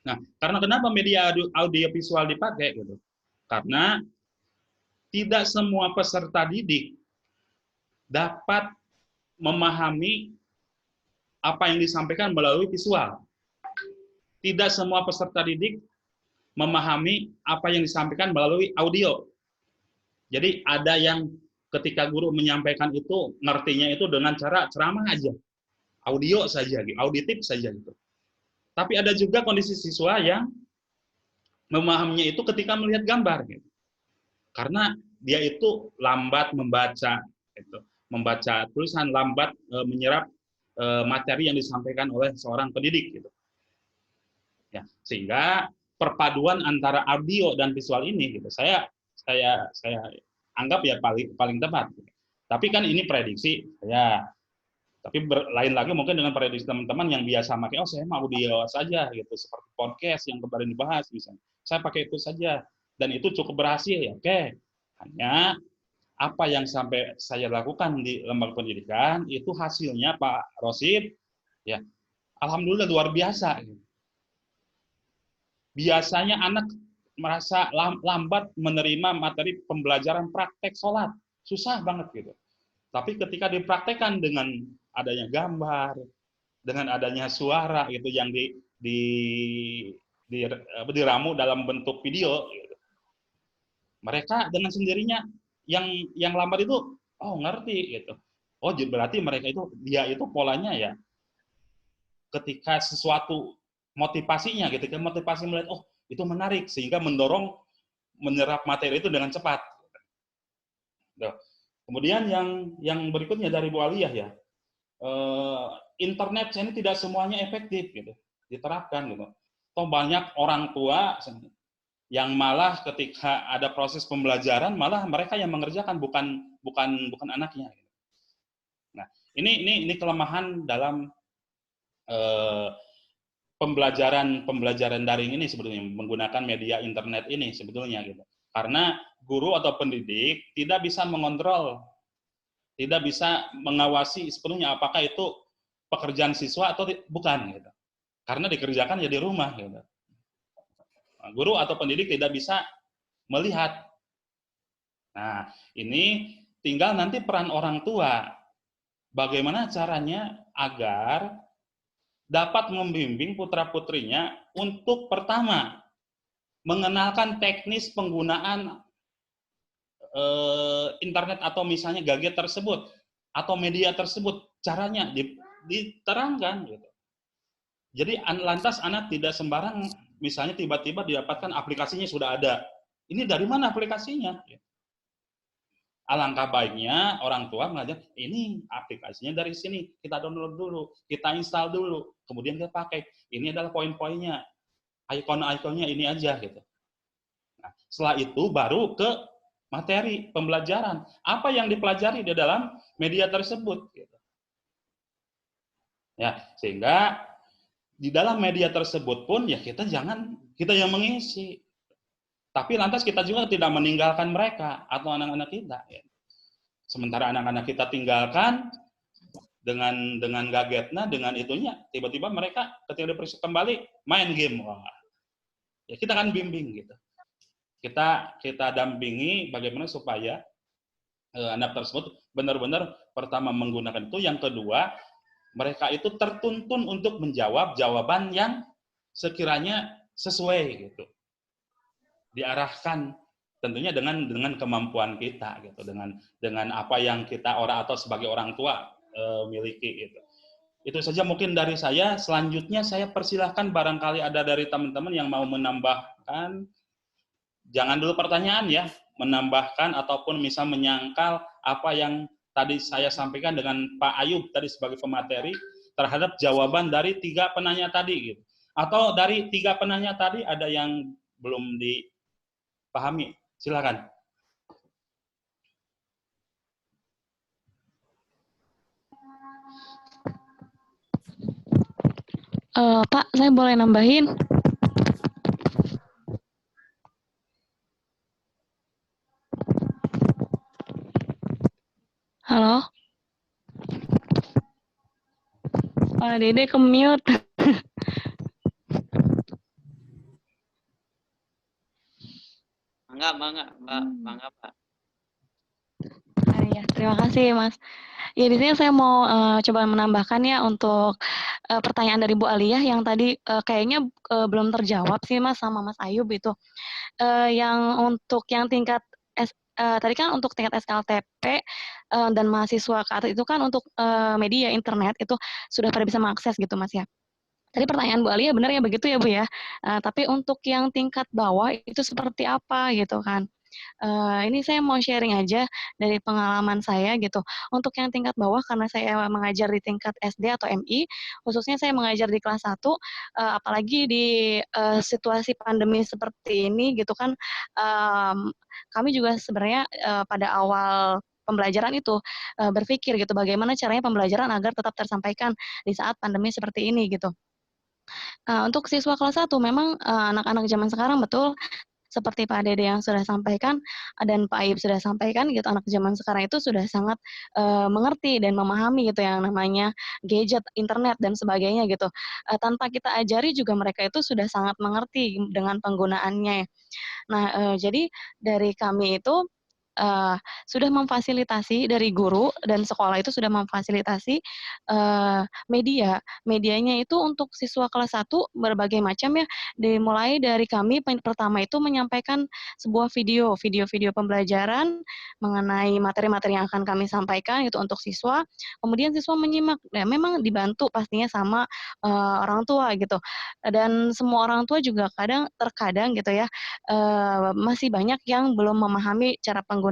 Nah, karena kenapa media audiovisual dipakai gitu? Karena tidak semua peserta didik dapat memahami apa yang disampaikan melalui visual. Tidak semua peserta didik memahami apa yang disampaikan melalui audio. Jadi ada yang ketika guru menyampaikan itu ngertinya itu dengan cara ceramah aja, audio saja, auditif saja gitu. Tapi ada juga kondisi siswa yang memahaminya itu ketika melihat gambar, gitu. Karena dia itu lambat membaca, gitu. Membaca tulisan, lambat menyerap materi yang disampaikan oleh seorang pendidik, gitu. Ya, sehingga perpaduan antara audio dan visual ini, gitu, saya anggap ya paling tepat. Tapi kan ini prediksi saya. Tapi lain lagi mungkin dengan prediksi teman-teman yang biasa pakai, saya mau audio saja gitu, seperti podcast yang kemarin dibahas misalnya. Saya pakai itu saja dan itu cukup berhasil ya. Oke. Hanya apa yang sampai saya lakukan di lembaga pendidikan itu hasilnya Pak Rosid ya. Alhamdulillah luar biasa. Biasanya anak merasa lambat menerima materi pembelajaran praktek sholat. Susah banget gitu. Tapi ketika dipraktekkan dengan adanya gambar, dengan adanya suara gitu yang diramu dalam bentuk video, gitu. Mereka dengan sendirinya yang lambat itu ngerti gitu. Oh berarti mereka itu dia itu polanya ya. Ketika sesuatu motivasinya, ketika motivasi melihat itu menarik sehingga mendorong menyerap materi itu dengan cepat. Tuh. Kemudian yang berikutnya dari Bu Aliyah ya, internet ini tidak semuanya efektif gitu, diterapkan gitu. Toh banyak orang tua yang malah ketika ada proses pembelajaran malah mereka yang mengerjakan bukan anaknya. Nah ini kelemahan dalam pembelajaran daring ini sebetulnya menggunakan media internet ini sebetulnya gitu. Karena guru atau pendidik tidak bisa mengontrol, tidak bisa mengawasi sepenuhnya apakah itu pekerjaan siswa atau bukan gitu. Karena dikerjakan ya di rumah gitu. Guru atau pendidik tidak bisa melihat. Nah, ini tinggal nanti peran orang tua. Bagaimana caranya agar dapat membimbing putra-putrinya untuk pertama mengenalkan teknis penggunaan internet atau misalnya gadget tersebut atau media tersebut, caranya diterangkan gitu. Jadi lantas anak tidak sembarang misalnya tiba-tiba didapatkan aplikasinya sudah ada. Ini dari mana aplikasinya? Alangkah baiknya orang tua mengajar, ini aplikasinya dari sini, kita download dulu, kita install dulu, kemudian kita pakai. Ini adalah poin-poinnya, ikon-ikonnya ini aja gitu. Nah, setelah itu baru ke materi pembelajaran. Apa yang dipelajari di dalam media tersebut? Gitu. Ya, sehingga di dalam media tersebut pun ya kita yang mengisi. Tapi lantas kita juga tidak meninggalkan mereka atau anak-anak kita. Ya. Sementara anak-anak kita tinggalkan dengan gadgetnya, dengan itunya, tiba-tiba mereka ketika diperiksa kembali main game. Wah. Ya kita kan bimbing gitu. Kita dampingi bagaimana supaya anak tersebut benar-benar pertama menggunakan itu, yang kedua mereka itu tertuntun untuk menjawab jawaban yang sekiranya sesuai gitu. Diarahkan tentunya dengan kemampuan kita gitu, dengan apa yang kita atau sebagai orang tua miliki gitu. Itu saja mungkin dari saya. Selanjutnya saya persilahkan barangkali ada dari teman-teman yang mau menambahkan. Jangan dulu pertanyaan ya, menambahkan ataupun misal menyangkal apa yang tadi saya sampaikan dengan Pak Ayub tadi sebagai pemateri terhadap jawaban dari 3 penanya tadi gitu. Atau dari 3 penanya tadi ada yang belum dipahami. Silakan. Pak, saya boleh nambahin? Halo? Pak Dede ke-mute. Mangga, Pak. Ya, terima kasih, Mas. Ya, di sini saya mau coba menambahkan ya untuk pertanyaan dari Bu Aliyah yang tadi kayaknya belum terjawab sih Mas sama Mas Ayub itu. Yang untuk yang tingkat tadi kan untuk tingkat SKLTP dan mahasiswa ke atas itu kan untuk media internet itu sudah pada bisa mengakses gitu Mas ya. Tadi pertanyaan Bu Alia benar ya begitu ya Bu ya. Tapi untuk yang tingkat bawah itu seperti apa gitu kan. Ini saya mau sharing aja dari pengalaman saya gitu. Untuk yang tingkat bawah karena saya mengajar di tingkat SD atau MI, khususnya saya mengajar di kelas 1, apalagi di situasi pandemi seperti ini gitu kan, kami juga sebenarnya pada awal pembelajaran itu berpikir gitu bagaimana caranya pembelajaran agar tetap tersampaikan di saat pandemi seperti ini gitu. Untuk siswa kelas 1 memang anak-anak zaman sekarang betul seperti Pak Dede yang sudah sampaikan dan Pak Ayub sudah sampaikan gitu, anak zaman sekarang itu sudah sangat mengerti dan memahami gitu yang namanya gadget, internet dan sebagainya gitu. Tanpa kita ajari juga mereka itu sudah sangat mengerti dengan penggunaannya. Nah, jadi dari kami itu sudah memfasilitasi dari guru dan sekolah itu sudah memfasilitasi media. Medianya itu untuk siswa kelas 1 berbagai macam ya, dimulai dari kami pertama itu menyampaikan sebuah video pembelajaran mengenai materi-materi yang akan kami sampaikan itu untuk siswa. Kemudian siswa menyimak, ya memang dibantu pastinya sama orang tua gitu. Dan semua orang tua juga terkadang gitu ya, masih banyak yang belum memahami cara penggunaannya.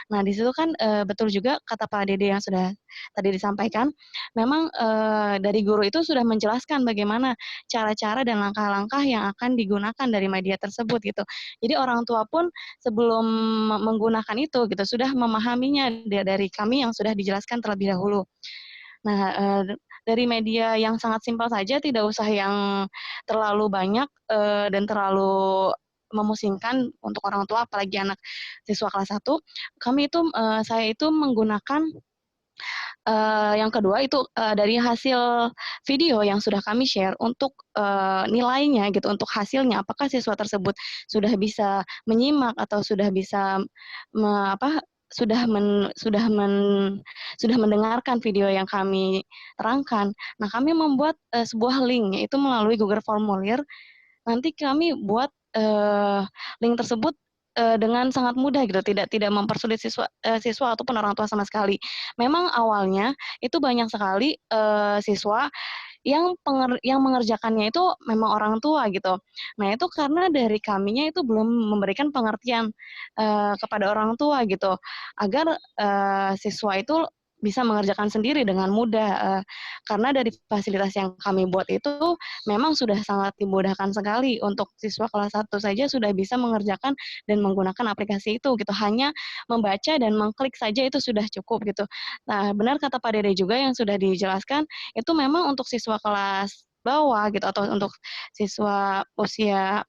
Nah, di situ kan betul juga kata Pak Dede yang sudah tadi disampaikan, memang dari guru itu sudah menjelaskan bagaimana cara-cara dan langkah-langkah yang akan digunakan dari media tersebut gitu. Jadi orang tua pun sebelum menggunakan itu gitu sudah memahaminya dari kami yang sudah dijelaskan terlebih dahulu. Nah, dari media yang sangat simpel saja, tidak usah yang terlalu banyak dan terlalu memusingkan untuk orang tua, apalagi anak siswa kelas 1. Saya itu menggunakan yang kedua itu dari hasil video yang sudah kami share untuk nilainya gitu, untuk hasilnya apakah siswa tersebut sudah bisa menyimak atau sudah bisa sudah mendengarkan video yang kami terangkan. Nah, kami membuat sebuah link yaitu melalui Google Formulir. Nanti kami buat link tersebut dengan sangat mudah gitu, tidak mempersulit siswa ataupun orang tua sama sekali. Memang awalnya itu banyak sekali siswa yang mengerjakannya itu memang orang tua gitu. Nah, itu karena dari kaminya itu belum memberikan pengertian kepada orang tua gitu, agar siswa itu bisa mengerjakan sendiri dengan mudah. Karena dari fasilitas yang kami buat itu memang sudah sangat dimudahkan sekali untuk siswa kelas 1 saja sudah bisa mengerjakan dan menggunakan aplikasi itu gitu. Hanya membaca dan mengklik saja itu sudah cukup gitu. Nah, benar kata Pak Dede juga yang sudah dijelaskan, itu memang untuk siswa kelas bawah gitu atau untuk siswa usia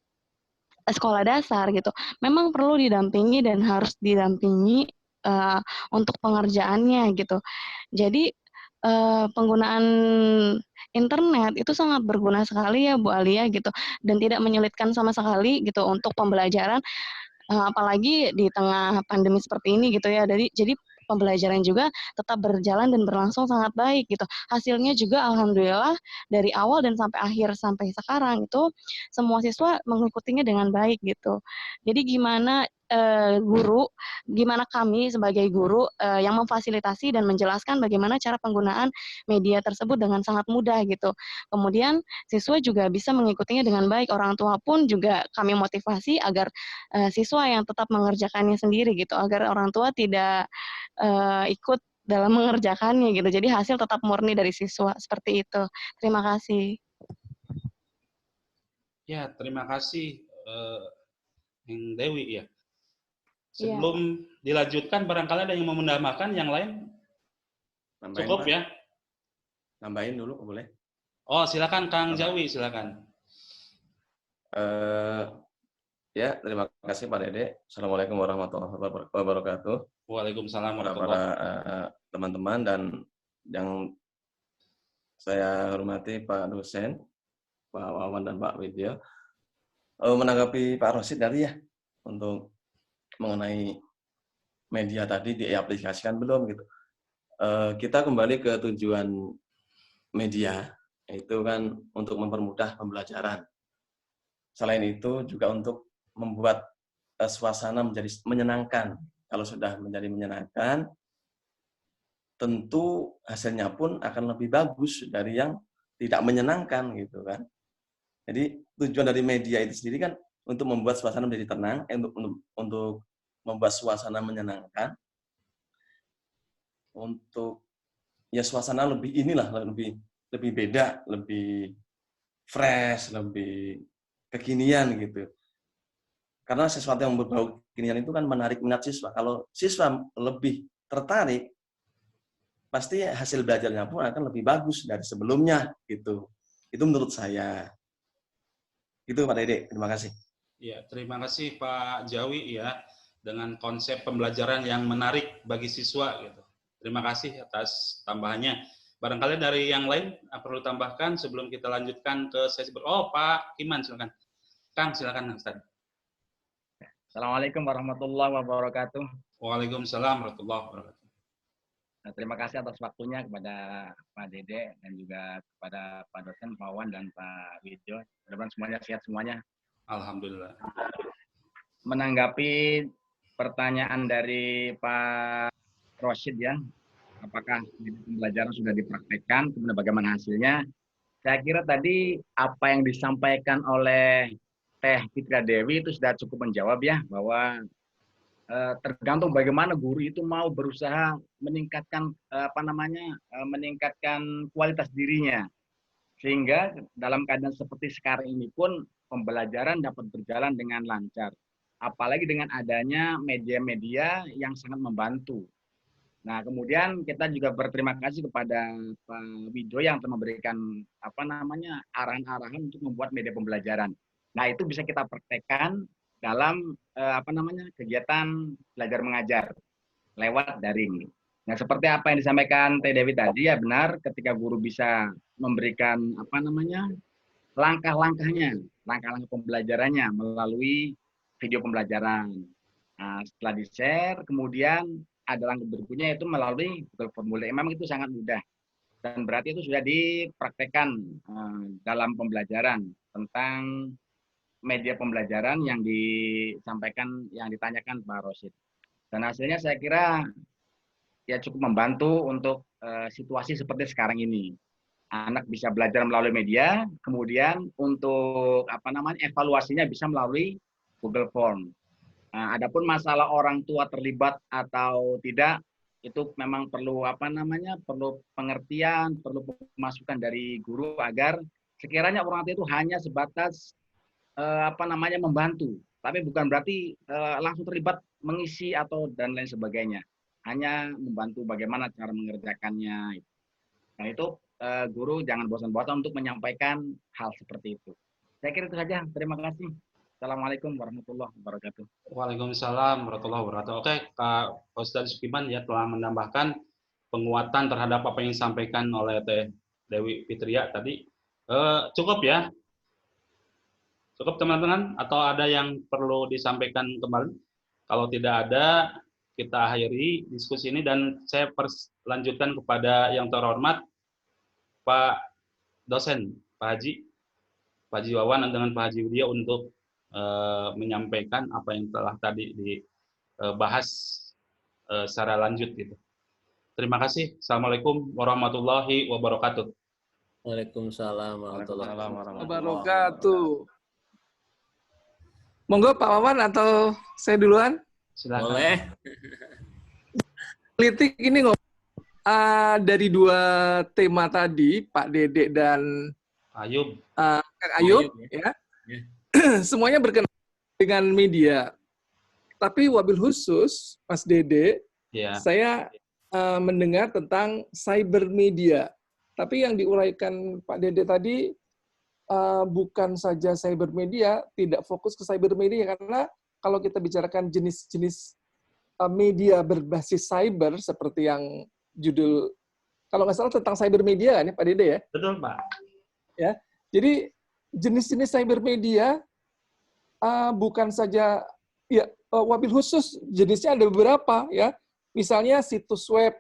sekolah dasar gitu, memang perlu didampingi dan harus didampingi untuk pengerjaannya gitu. Jadi penggunaan internet itu sangat berguna sekali ya Bu Alia gitu, dan tidak menyulitkan sama sekali gitu untuk pembelajaran, apalagi di tengah pandemi seperti ini gitu ya. Jadi pembelajaran juga tetap berjalan dan berlangsung sangat baik gitu. Hasilnya juga alhamdulillah dari awal dan sampai akhir sampai sekarang itu semua siswa mengikutinya dengan baik gitu. Jadi gimana kami sebagai guru yang memfasilitasi dan menjelaskan bagaimana cara penggunaan media tersebut dengan sangat mudah gitu. Kemudian siswa juga bisa mengikutinya dengan baik. Orang tua pun juga kami motivasi agar siswa yang tetap mengerjakannya sendiri gitu, agar orang tua tidak ikut dalam mengerjakannya gitu. Jadi hasil tetap murni dari siswa seperti itu. Terima kasih. Ya, terima kasih Yang Dewi ya. Sebelum dilanjutkan, barangkali ada yang mau menambahkan, yang lain? Nambahin, cukup Pak. Ya? Nambahin dulu, boleh? Oh, silakan Kang Jawi, silakan. Ya, terima kasih Pak Dede. Assalamualaikum warahmatullahi wabarakatuh. Waalaikumsalam warahmatullahi wabarakatuh. Teman-teman dan yang saya hormati Pak dosen, Pak Wawan dan Pak Widya. Menanggapi Pak Rosid tadi ya, untuk mengenai media tadi diaplikasikan belum gitu. kita kembali ke tujuan media, yaitu kan untuk mempermudah pembelajaran. Selain itu juga untuk membuat suasana menjadi menyenangkan. Kalau sudah menjadi menyenangkan, tentu hasilnya pun akan lebih bagus dari yang tidak menyenangkan gitu kan. Jadi tujuan dari media itu sendiri kan untuk membuat suasana menjadi tenang, untuk membuat suasana menyenangkan, untuk ya suasana lebih lebih beda, lebih fresh, lebih kekinian gitu. Karena sesuatu yang berbau kekinian itu kan menarik minat siswa. Kalau siswa lebih tertarik, pasti hasil belajarnya pun akan lebih bagus dari sebelumnya gitu. Itu menurut saya. Itu Pak Dede, terima kasih. Ya, terima kasih Pak Jawi ya, dengan konsep pembelajaran yang menarik bagi siswa gitu. Terima kasih atas tambahannya. Barangkali dari yang lain perlu tambahkan sebelum kita lanjutkan ke sesi Pak Iman silakan. Kang silakan Ustaz. Assalamualaikum warahmatullahi wabarakatuh. Waalaikumsalam warahmatullahi wabarakatuh. Nah, terima kasih atas waktunya kepada Pak Dede dan juga kepada Pak dosen, Pak Wawan, dan Pak Widyo. Mudah-mudahan semuanya sehat semuanya. Alhamdulillah. Menanggapi pertanyaan dari Pak Rosyid ya, apakah pembelajaran sudah dipraktekkan, kemudian bagaimana hasilnya? Saya kira tadi apa yang disampaikan oleh Teh Fitria Dewi itu sudah cukup menjawab ya, bahwa tergantung bagaimana guru itu mau berusaha meningkatkan meningkatkan kualitas dirinya, sehingga dalam keadaan seperti sekarang ini pun pembelajaran dapat berjalan dengan lancar, apalagi dengan adanya media-media yang sangat membantu. Nah, kemudian kita juga berterima kasih kepada Pak Wido yang telah memberikan arahan-arahan untuk membuat media pembelajaran. Nah, itu bisa kita praktekkan dalam kegiatan belajar mengajar lewat daring. Nah, seperti apa yang disampaikan Teh Dewi tadi, ya benar, ketika guru bisa memberikan langkah-langkahnya, langkah-langkah pembelajarannya melalui video pembelajaran. Nah, setelah di-share, kemudian ada langkah berikutnya itu melalui Google Formulir. Memang itu sangat mudah. Dan berarti itu sudah dipraktekkan dalam pembelajaran tentang media pembelajaran yang disampaikan, yang ditanyakan Pak Rosyid. Dan hasilnya saya kira ya cukup membantu untuk situasi seperti sekarang ini. Anak bisa belajar melalui media, kemudian untuk evaluasinya bisa melalui Google Form. Nah, adapun masalah orang tua terlibat atau tidak, itu memang perlu perlu pengertian, perlu masukan dari guru agar sekiranya orang tua itu hanya sebatas membantu, tapi bukan berarti langsung terlibat mengisi atau dan lain sebagainya. Hanya membantu bagaimana cara mengerjakannya. Nah, itu guru jangan bosan-bosan untuk menyampaikan hal seperti itu. Saya kira itu saja. Terima kasih. Assalamualaikum warahmatullahi wabarakatuh. Waalaikumsalam warahmatullahi wabarakatuh. Oke, Kak Ustadz Sukiman ya telah menambahkan penguatan terhadap apa yang disampaikan oleh Teh Dewi Fitria tadi. Cukup ya? Cukup teman-teman? Atau ada yang perlu disampaikan kembali? Kalau tidak ada, kita akhiri diskusi ini dan saya lanjutkan kepada yang terhormat Pak dosen, Pak Haji Wawan dengan Pak Haji Widya untuk menyampaikan apa yang telah tadi dibahas secara lanjut gitu. Terima kasih. Assalamualaikum warahmatullahi wabarakatuh. Waalaikumsalam warahmatullahi wabarakatuh. Monggo Pak Wawan atau saya duluan? Silakan. Boleh. Politik ini dari dua tema tadi, Pak Dede dan Ayub. Kang Ayub, ya. Semuanya berkenaan dengan media. Tapi wabil khusus, Mas Dede, saya mendengar tentang cyber media. Tapi yang diuraikan Pak Dede tadi bukan saja cyber media, tidak fokus ke cyber media, karena kalau kita bicarakan jenis-jenis media berbasis cyber, seperti yang judul, kalau nggak salah tentang cyber media, ini Pak Dede ya? Betul, Pak. Ya, jadi jenis-jenis cyber media bukan saja, ya wabil khusus jenisnya ada beberapa ya, misalnya situs web,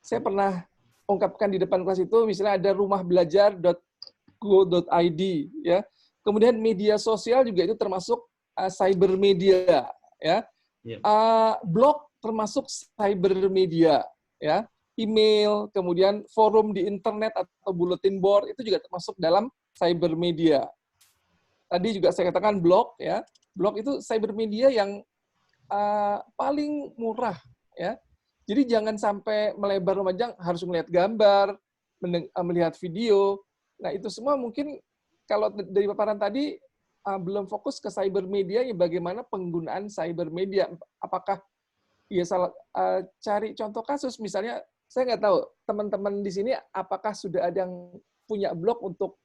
saya pernah ungkapkan di depan kelas itu, misalnya ada rumahbelajar.go.id, ya. Kemudian media sosial juga itu termasuk cyber media, ya. Blog termasuk cyber media, ya. Email, kemudian forum di internet atau bulletin board itu juga termasuk dalam cyber media. Tadi juga saya katakan blog, ya. Blog itu cyber media yang paling murah, ya. Jadi jangan sampai melebar memanjang, harus melihat gambar, melihat video. Nah, itu semua mungkin kalau dari paparan tadi belum fokus ke cyber media, ya bagaimana penggunaan cyber media. Apakah ya salah cari contoh kasus, misalnya saya nggak tahu teman-teman di sini apakah sudah ada yang punya blog untuk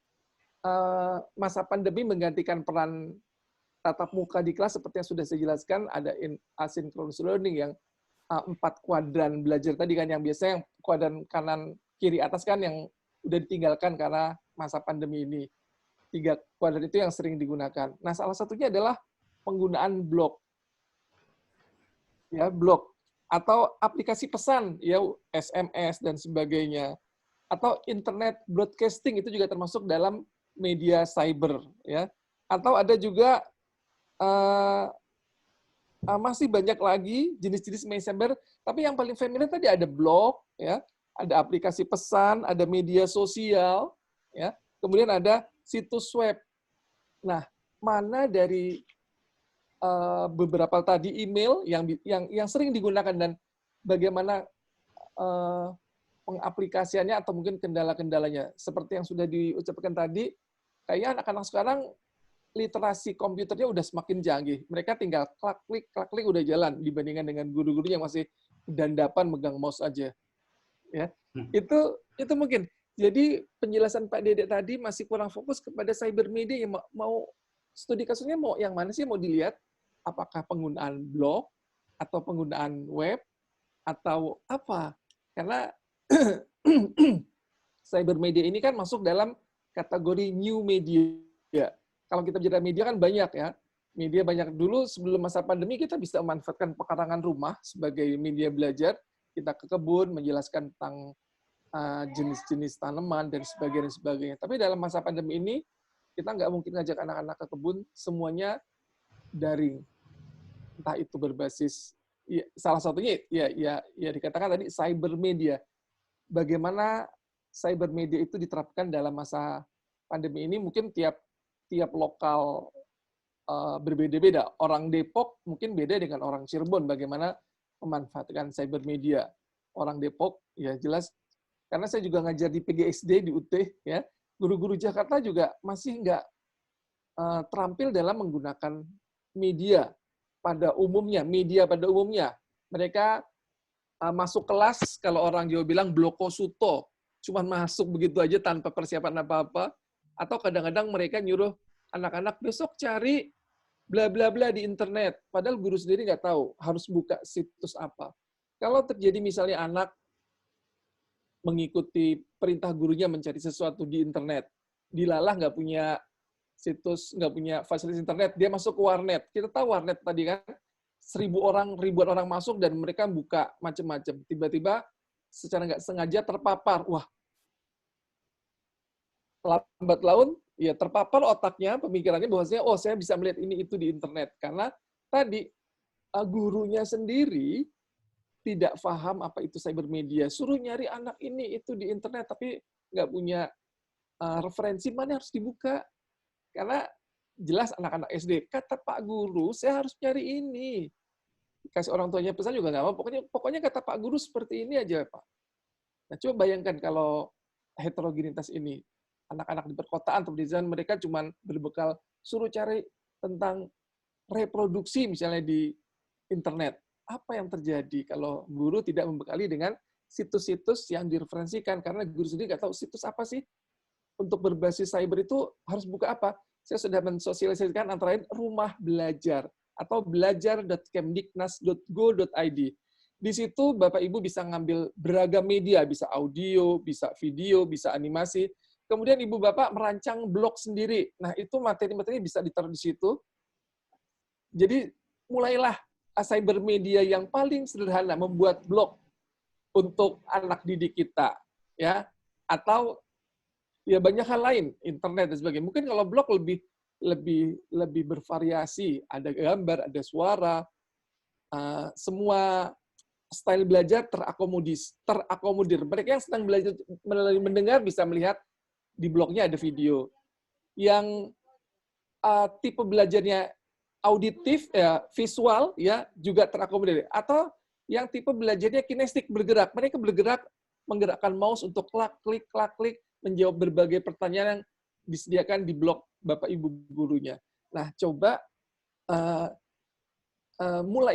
masa pandemi menggantikan peran tatap muka di kelas seperti yang sudah saya jelaskan, ada asynchronous learning yang 4 kuadran belajar tadi kan, yang biasanya yang kuadran kanan kiri atas kan yang udah ditinggalkan karena masa pandemi ini. 3 kuadran itu yang sering digunakan. Nah, salah satunya adalah penggunaan blog. Ya, blog atau aplikasi pesan, ya SMS dan sebagainya. Atau internet broadcasting itu juga termasuk dalam media cyber, ya. Atau ada juga masih banyak lagi jenis-jenis media cyber, tapi yang paling familiar tadi ada blog, ya, ada aplikasi pesan, ada media sosial, ya, kemudian ada situs web. Nah, mana dari beberapa tadi email yang sering digunakan dan bagaimana pengaplikasiannya atau mungkin kendala-kendalanya? Seperti yang sudah diucapkan tadi, kayaknya anak-anak sekarang literasi komputernya udah semakin canggih. Mereka tinggal klik-klik udah jalan dibandingkan dengan guru-guru yang masih dandapan megang mouse aja. Ya. Itu mungkin. Jadi penjelasan Pak Dedek tadi masih kurang fokus kepada cyber media, yang mau studi kasusnya mau yang mana sih mau dilihat? Apakah penggunaan blog atau penggunaan web atau apa? Karena cyber media ini kan masuk dalam kategori new media. Kalau kita bicara media kan banyak, ya. Media banyak. Dulu sebelum masa pandemi kita bisa memanfaatkan pekarangan rumah sebagai media belajar. Kita ke kebun menjelaskan tentang jenis-jenis tanaman dan sebagainya. Tapi dalam masa pandemi ini kita nggak mungkin ngajak anak-anak ke kebun, semuanya daring. Entah itu berbasis, ya, salah satunya ya dikatakan tadi cyber media. Bagaimana cyber media itu diterapkan dalam masa pandemi ini, mungkin tiap lokal berbeda-beda. Orang Depok mungkin beda dengan orang Cirebon bagaimana memanfaatkan cyber media. Orang Depok ya jelas, karena saya juga ngajar di PGSD di UT, ya, guru-guru Jakarta juga masih nggak terampil dalam menggunakan media pada umumnya. Mereka masuk kelas, kalau orang Jawa bilang bloko suto, cuman masuk begitu aja tanpa persiapan apa-apa. Atau kadang-kadang mereka nyuruh anak-anak besok cari bla bla bla di internet, padahal guru sendiri nggak tahu harus buka situs apa. Kalau terjadi misalnya anak mengikuti perintah gurunya mencari sesuatu di internet, dilalah nggak punya situs, nggak punya fasilitas internet, dia masuk ke warnet. Kita tahu warnet tadi kan, ribuan orang masuk dan mereka buka macam-macam. Tiba-tiba secara nggak sengaja terpapar, wah, lambat laun ya terpapar otaknya, pemikirannya bahwasanya oh saya bisa melihat ini itu di internet, karena tadi gurunya sendiri tidak paham apa itu cyber media, suruh nyari anak ini itu di internet tapi nggak punya referensi mana harus dibuka, karena jelas anak-anak SD kata Pak Guru saya harus nyari ini, kasih orang tuanya pesan juga nggak mau, pokoknya kata Pak Guru seperti ini aja Pak. Nah coba bayangkan kalau heterogenitas ini, anak-anak di perkotaan atau di zaman mereka cuma berbekal suruh cari tentang reproduksi misalnya di internet. Apa yang terjadi kalau guru tidak membekali dengan situs-situs yang direferensikan? Karena guru sendiri nggak tahu situs apa sih untuk berbasis cyber itu harus buka apa. Saya sudah mensosialisasikan antara lain rumah belajar atau belajar.kemdiknas.go.id. Di situ Bapak Ibu bisa ngambil beragam media, bisa audio, bisa video, bisa animasi. Kemudian Ibu Bapak merancang blog sendiri. Nah, itu materi-materi bisa ditaruh di situ. Jadi, mulailah cyber media yang paling sederhana, membuat blog. untuk anak didik kita, ya, atau ya banyak hal lain, internet dan sebagainya. Mungkin kalau blog lebih bervariasi, ada gambar, ada suara, semua style belajar terakomodir. Mereka yang sedang belajar melalui mendengar bisa melihat di blognya ada video. Yang tipe belajarnya auditif, ya, visual, ya, juga terakomodir. Atau yang tipe belajarnya kinestik, bergerak. Mereka bergerak, menggerakkan mouse untuk klik, menjawab berbagai pertanyaan yang disediakan di blog Bapak Ibu gurunya. Nah, coba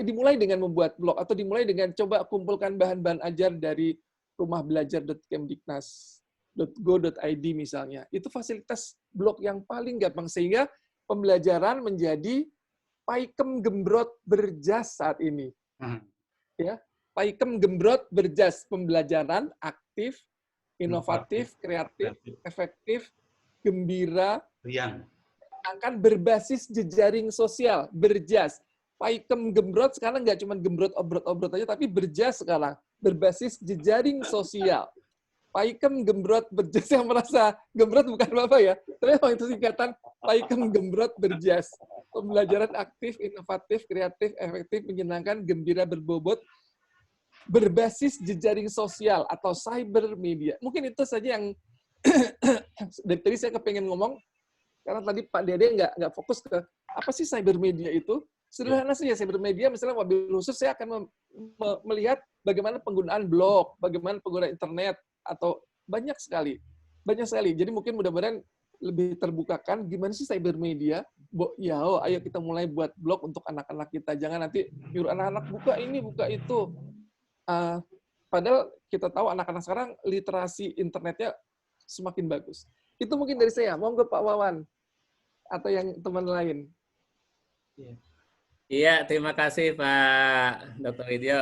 dimulai dengan membuat blog, atau dimulai dengan coba kumpulkan bahan-bahan ajar dari rumahbelajar.kemdiknas.go.id misalnya. Itu fasilitas blog yang paling gampang, sehingga pembelajaran menjadi paikem gembrot berjas saat ini. Ya, paikem gembrot berjas, pembelajaran aktif, inovatif, kreatif, efektif, gembira, akan berbasis jejaring sosial, berjas. Paikem gembrot sekarang nggak cuma gembrot obrot-obrot aja, tapi berjas sekarang, berbasis jejaring sosial. Paikem gembrot berjas, yang merasa gembrot bukan apa ya, tapi itu singkatan paikem gembrot berjas. Pembelajaran aktif, inovatif, kreatif, efektif, menyenangkan, gembira, berbobot, berbasis jejaring sosial atau cyber media. Mungkin itu saja yang dari tadi saya kepengen ngomong, karena tadi Pak Dede nggak fokus ke apa sih cyber media itu. Sederhana saja cyber media, misalnya wabil khusus saya akan melihat bagaimana penggunaan blog, bagaimana penggunaan internet, atau banyak sekali. Jadi mungkin mudah-mudahan lebih terbukakan gimana sih cyber media. Ayo kita mulai buat blog untuk anak-anak kita. Jangan nanti nyuruh anak-anak buka ini, buka itu. Padahal kita tahu anak-anak sekarang literasi internetnya semakin bagus. Itu mungkin dari saya. Monggo Pak Wawan atau yang teman lain. Iya, terima kasih Pak Dr. Widyo.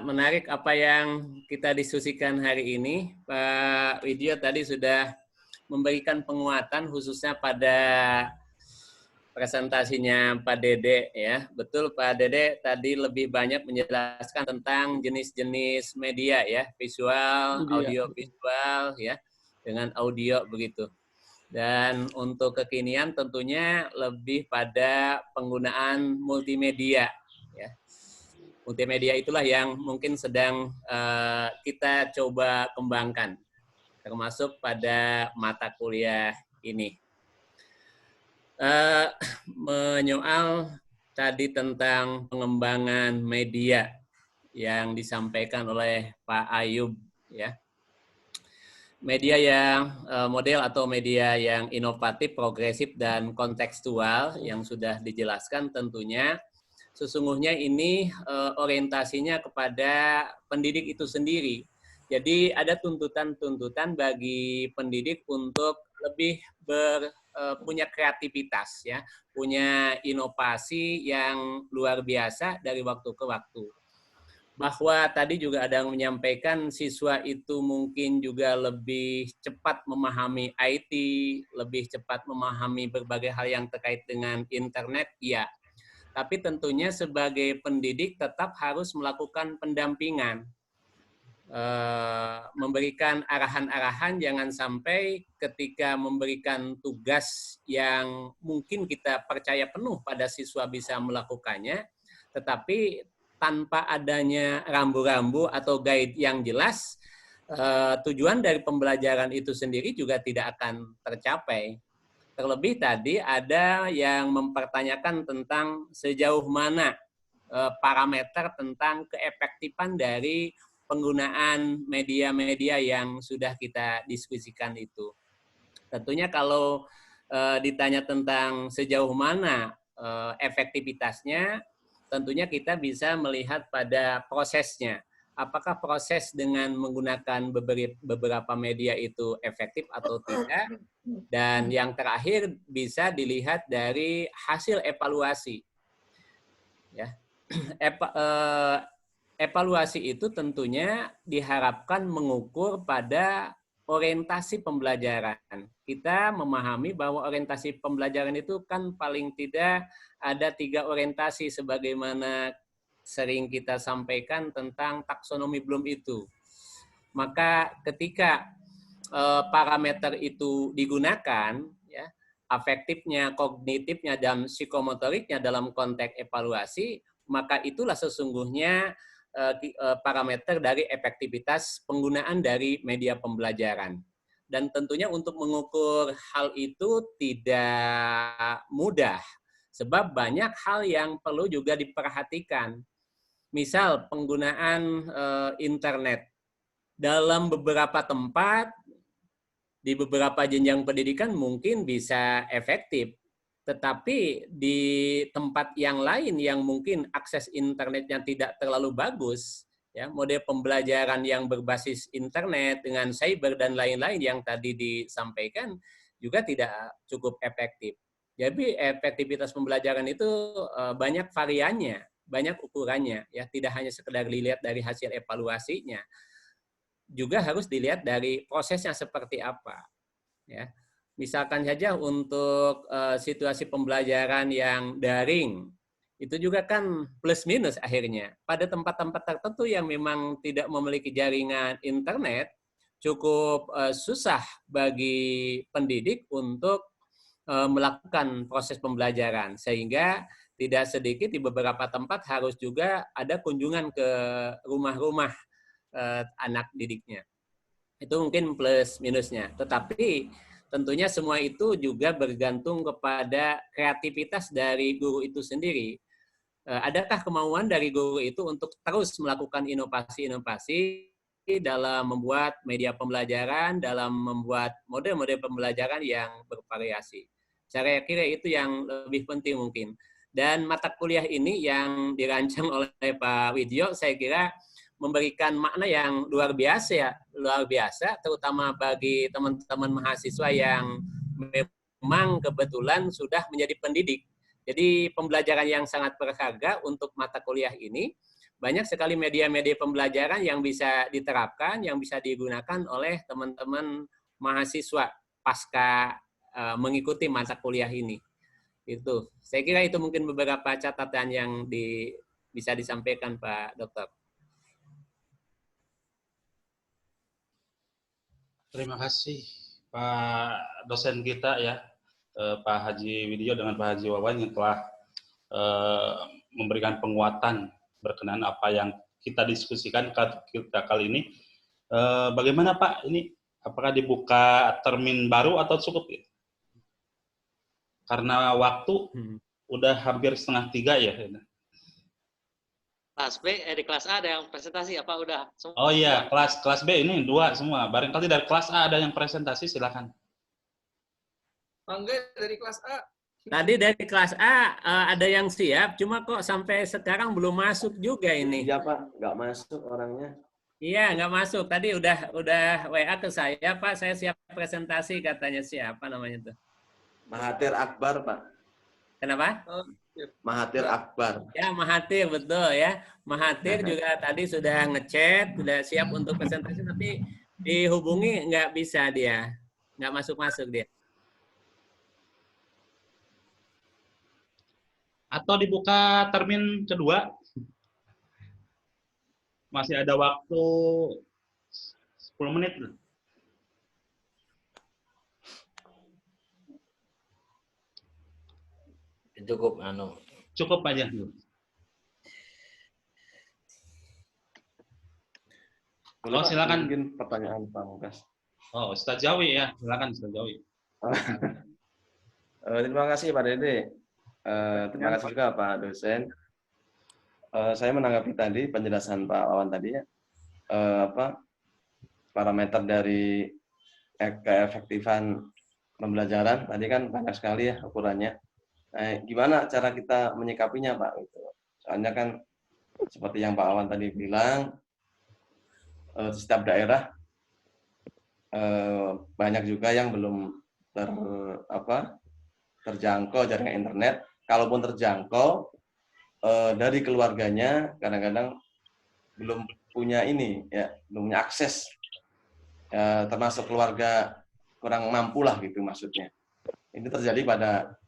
Menarik apa yang kita diskusikan hari ini. Pak Widyo tadi sudah memberikan penguatan khususnya pada presentasinya Pak Dede, ya. Betul, Pak Dede tadi lebih banyak menjelaskan tentang jenis-jenis media, ya, visual, audio visual, ya, dengan audio begitu. Dan untuk kekinian tentunya lebih pada penggunaan multimedia, ya. Multimedia itulah yang mungkin sedang kita coba kembangkan, termasuk pada mata kuliah ini. Menyoal tadi tentang pengembangan media yang disampaikan oleh Pak Ayub, ya. Media yang model atau media yang inovatif, progresif, dan kontekstual yang sudah dijelaskan tentunya sesungguhnya ini orientasinya kepada pendidik itu sendiri. Jadi ada tuntutan-tuntutan bagi pendidik untuk lebih punya kreativitas, ya, punya inovasi yang luar biasa dari waktu ke waktu. Bahwa tadi juga ada yang menyampaikan siswa itu mungkin juga lebih cepat memahami IT, lebih cepat memahami berbagai hal yang terkait dengan internet, ya. Tapi tentunya sebagai pendidik tetap harus melakukan pendampingan, memberikan arahan-arahan, jangan sampai ketika memberikan tugas yang mungkin kita percaya penuh pada siswa bisa melakukannya, tetapi tanpa adanya rambu-rambu atau guide yang jelas, tujuan dari pembelajaran itu sendiri juga tidak akan tercapai. Terlebih tadi ada yang mempertanyakan tentang sejauh mana parameter tentang keefektifan dari penggunaan media-media yang sudah kita diskusikan itu. Tentunya kalau ditanya tentang sejauh mana efektivitasnya, tentunya kita bisa melihat pada prosesnya. Apakah proses dengan menggunakan beberapa media itu efektif atau tidak? Dan yang terakhir bisa dilihat dari hasil evaluasi. Ya. Evaluasi itu tentunya diharapkan mengukur pada orientasi pembelajaran. Kita memahami bahwa orientasi pembelajaran itu kan paling tidak ada 3 orientasi sebagaimana sering kita sampaikan tentang taksonomi belum itu. Maka ketika parameter itu digunakan, ya, afektifnya, kognitifnya, dan psikomotoriknya dalam konteks evaluasi, maka itulah sesungguhnya parameter dari efektivitas penggunaan dari media pembelajaran. Dan tentunya untuk mengukur hal itu tidak mudah, sebab banyak hal yang perlu juga diperhatikan. Misal penggunaan internet. Dalam beberapa tempat, di beberapa jenjang pendidikan mungkin bisa efektif. Tetapi di tempat yang lain yang mungkin akses internetnya tidak terlalu bagus, ya, model pembelajaran yang berbasis internet dengan cyber dan lain-lain yang tadi disampaikan juga tidak cukup efektif. Jadi efektivitas pembelajaran itu banyak variannya, banyak ukurannya, ya, tidak hanya sekedar dilihat dari hasil evaluasinya, juga harus dilihat dari prosesnya seperti apa, ya. Misalkan saja untuk situasi pembelajaran yang daring, itu juga kan plus minus akhirnya. Pada tempat-tempat tertentu yang memang tidak memiliki jaringan internet, cukup susah bagi pendidik untuk melakukan proses pembelajaran. Sehingga tidak sedikit di beberapa tempat harus juga ada kunjungan ke rumah-rumah anak didiknya. Itu mungkin plus minusnya. Tetapi tentunya semua itu juga bergantung kepada kreativitas dari guru itu sendiri. Adakah kemauan dari guru itu untuk terus melakukan inovasi-inovasi dalam membuat media pembelajaran, dalam membuat model-model pembelajaran yang bervariasi. Saya kira itu yang lebih penting mungkin. Dan mata kuliah ini yang dirancang oleh Pak Widyo, saya kira memberikan makna yang luar biasa, terutama bagi teman-teman mahasiswa yang memang kebetulan sudah menjadi pendidik. Jadi pembelajaran yang sangat berharga untuk mata kuliah ini, banyak sekali media-media pembelajaran yang bisa diterapkan, yang bisa digunakan oleh teman-teman mahasiswa pasca mengikuti mata kuliah ini. Itu, saya kira itu mungkin beberapa catatan yang bisa disampaikan Pak Dokter. Terima kasih Pak dosen kita ya, Pak Haji Widyo dengan Pak Haji Wawan yang telah memberikan penguatan berkenaan apa yang kita diskusikan kita kali ini. Bagaimana Pak, ini apakah dibuka termin baru atau cukup? Karena waktu udah hampir 2:30 ya. Kelas B, di kelas A ada yang presentasi apa udah? Semua? Oh iya, kelas B ini 2 semua. Barangkali dari kelas A ada yang presentasi, silakan. Mangga dari kelas A. Tadi dari kelas A ada yang siap, cuma kok sampai sekarang belum masuk juga ini. Iya Pak, nggak masuk orangnya. Iya, nggak masuk. Tadi udah WA ke saya, Pak, saya siap presentasi katanya. Siapa namanya tuh? Mahathir Akbar, Pak. Kenapa? Mahathir Akbar. Ya, Mahathir, betul ya. Mahathir juga tadi sudah ngechat, sudah siap untuk presentasi, tapi dihubungi nggak bisa dia. Nggak masuk-masuk dia. Atau dibuka termin kedua? Masih ada waktu 10 menit. Cukup Cukup aja. Oh, silakan. Mungkin pertanyaan Pak Mukas. Oh, Ustaz Jawi ya, silakan Ustaz Jawi. Terima kasih Pak Dede. Terima kasih juga Pak dosen. Saya menanggapi tadi penjelasan Pak Wawan tadi ya, parameter dari keefektifan pembelajaran tadi kan banyak sekali ya ukurannya. Nah, gimana cara kita menyikapinya Pak? Soalnya kan seperti yang Pak Wawan tadi bilang, setiap daerah banyak juga yang belum terjangkau jaringan internet. Kalaupun terjangkau, dari keluarganya kadang-kadang belum punya belum punya akses, termasuk keluarga kurang mampu lah gitu maksudnya. Ini terjadi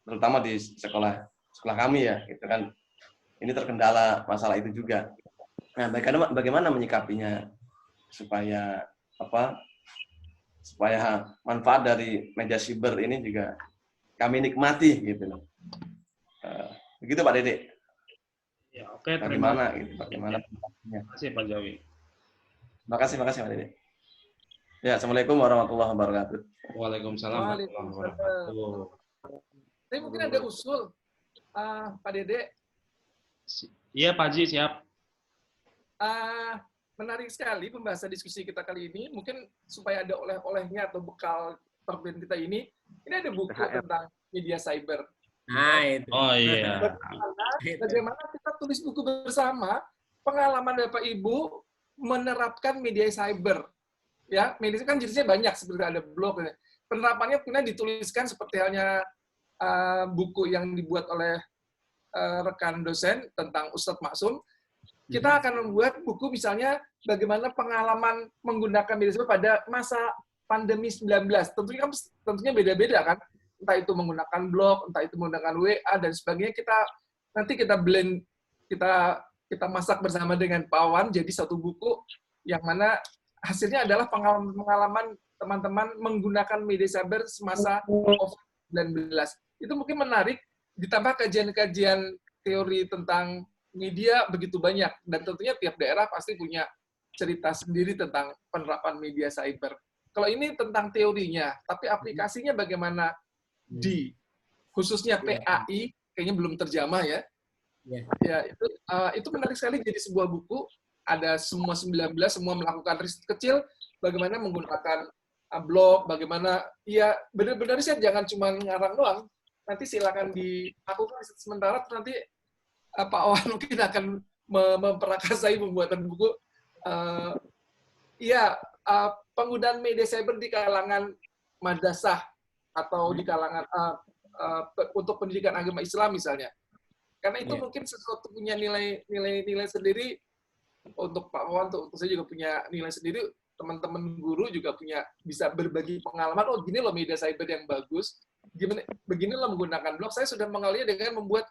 terutama di sekolah kami ya, gitu kan. ini terkendala masalah itu juga. Nah, bagaimana menyikapinya supaya manfaat dari media siber ini juga kami nikmati gitu loh. Begitu Pak Dede. Ya, oke, bagaimana gitu, bagaimana? Terima kasih Pak Jawi. Makasih Pak Dede. Ya, Assalamualaikum warahmatullahi wabarakatuh. Waalaikumsalam warahmatullahi wabarakatuh. Tapi mungkin ada usul, Pak Dede. Iya, Pak Ji, siap. Menarik sekali pembahasan diskusi kita kali ini. Mungkin supaya ada oleh-olehnya atau bekal terben kita ini ada buku tentang media cyber. Nah, itu. Oh iya. Bagaimana kita tulis buku bersama pengalaman Bapak Ibu menerapkan media cyber. Ya, media kan jenisnya banyak, seperti ada blog. Penerapannya kemudian dituliskan seperti halnya buku yang dibuat oleh rekan dosen tentang Ustadz Maksum. Kita akan membuat buku misalnya bagaimana pengalaman menggunakan media sosial pada masa pandemi 19. Tentunya beda-beda kan. Entah itu menggunakan blog, entah itu menggunakan WA dan sebagainya. Nanti kita blend, kita masak bersama dengan Pak Wan jadi satu buku yang mana hasilnya adalah pengalaman teman-teman menggunakan media cyber semasa COVID-19. Itu mungkin menarik, ditambah kajian-kajian teori tentang media begitu banyak, dan tentunya tiap daerah pasti punya cerita sendiri tentang penerapan media cyber. Kalau ini tentang teorinya, tapi aplikasinya bagaimana di khususnya PAI, kayaknya belum terjamah ya. Ya itu menarik sekali jadi sebuah buku, ada semua 19, semua melakukan riset kecil, bagaimana menggunakan blog, bagaimana, ya benar-benar riset, jangan cuma ngarang doang, nanti silakan dilakukan riset sementara, nanti Pak Wan mungkin akan memperakasai pembuatan buku. Penggunaan media cyber di kalangan madrasah atau di kalangan untuk pendidikan agama Islam misalnya. Karena itu mungkin sesuatu punya nilai sendiri. Untuk Pak Wan, untuk saya juga punya nilai sendiri. Teman-teman guru juga bisa berbagi pengalaman. Oh, gini loh media cyber yang bagus. Begini loh menggunakan blog. Saya sudah mengalir dengan membuat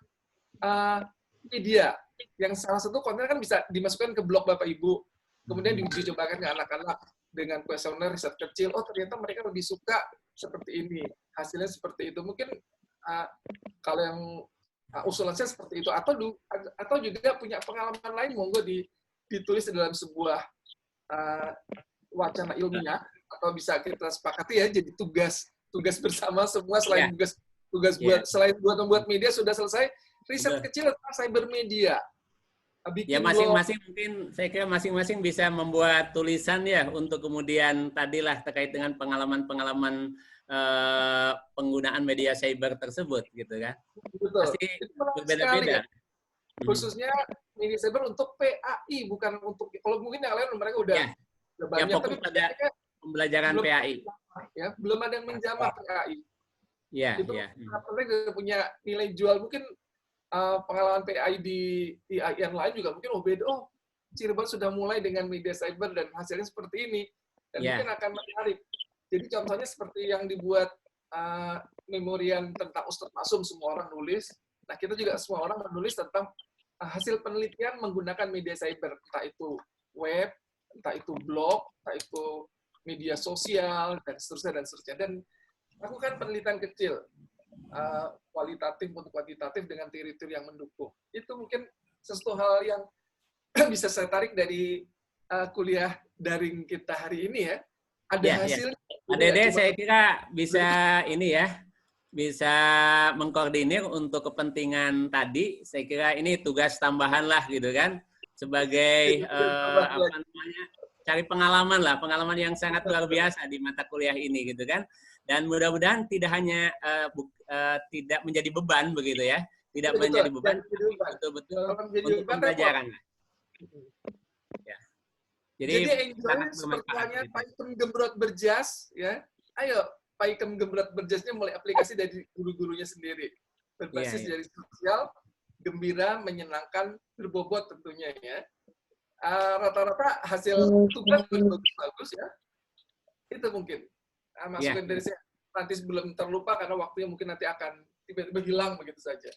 media yang salah satu konten kan bisa dimasukkan ke blog Bapak Ibu, kemudian diuji cobakan ke anak-anak dengan kuesioner riset kecil. Oh, ternyata mereka lebih suka seperti ini, hasilnya seperti itu. Mungkin kalau yang usulan saya seperti itu, atau juga punya pengalaman lain, monggo ditulis dalam sebuah wacana ilmiah, atau bisa kita sepakati ya jadi tugas bersama semua. Selain tugas selain membuat media sudah selesai, riset kecil tentang cyber media. Ya masing-masing mungkin saya kira masing-masing bisa membuat tulisan ya untuk kemudian tadilah terkait dengan pengalaman-pengalaman penggunaan media cyber tersebut gitu kan. Betul. Pasti berbeda-beda. Khususnya media cyber untuk PAI, bukan untuk, kalau mungkin yang lain mereka udah banyak, fokus pada pembelajaran PAI. Ya, belum ada yang menjamah PAI. Iya, itu mereka punya nilai jual. Mungkin pengalaman PAI di IAIN lain juga mungkin beda. Oh, Cirebon sudah mulai dengan media cyber dan hasilnya seperti ini, dan mungkin akan menarik. Jadi contohnya seperti yang dibuat memorian tentang Ustadz Maksum, semua orang nulis. Nah, kita juga semua orang menulis tentang hasil penelitian menggunakan media cyber, entah itu web, entah itu blog, entah itu media sosial, dan seterusnya. Dan lakukan penelitian kecil, kualitatif untuk kuantitatif dengan teori-teori yang mendukung. Itu mungkin sesuatu hal yang bisa saya tarik dari kuliah daring kita hari ini ya. Ada hasil. Pak Dede, saya kira bisa ini ya, bisa mengkoordinir untuk kepentingan tadi. Saya kira ini tugas tambahan lah gitu kan, sebagai cari pengalaman lah, pengalaman yang sangat luar biasa di mata kuliah ini gitu kan. Dan mudah-mudahan tidak hanya tidak menjadi beban begitu ya, tidak menjadi beban, betul-betul untuk pembelajaran. Ya. Jadi enjoy seperti halnya Paikem Gembrot Berjas ya. Ayo Paikem Gembrot Berjasnya mulai aplikasi dari guru-gurunya sendiri. Berbasis dari sosial, gembira, menyenangkan, berbobot tentunya ya. Rata-rata hasil tugas bagus-bagus ya. Itu mungkin. Masukin dari saya nanti sebelum terlupa karena waktunya mungkin nanti akan tiba-tiba hilang begitu saja.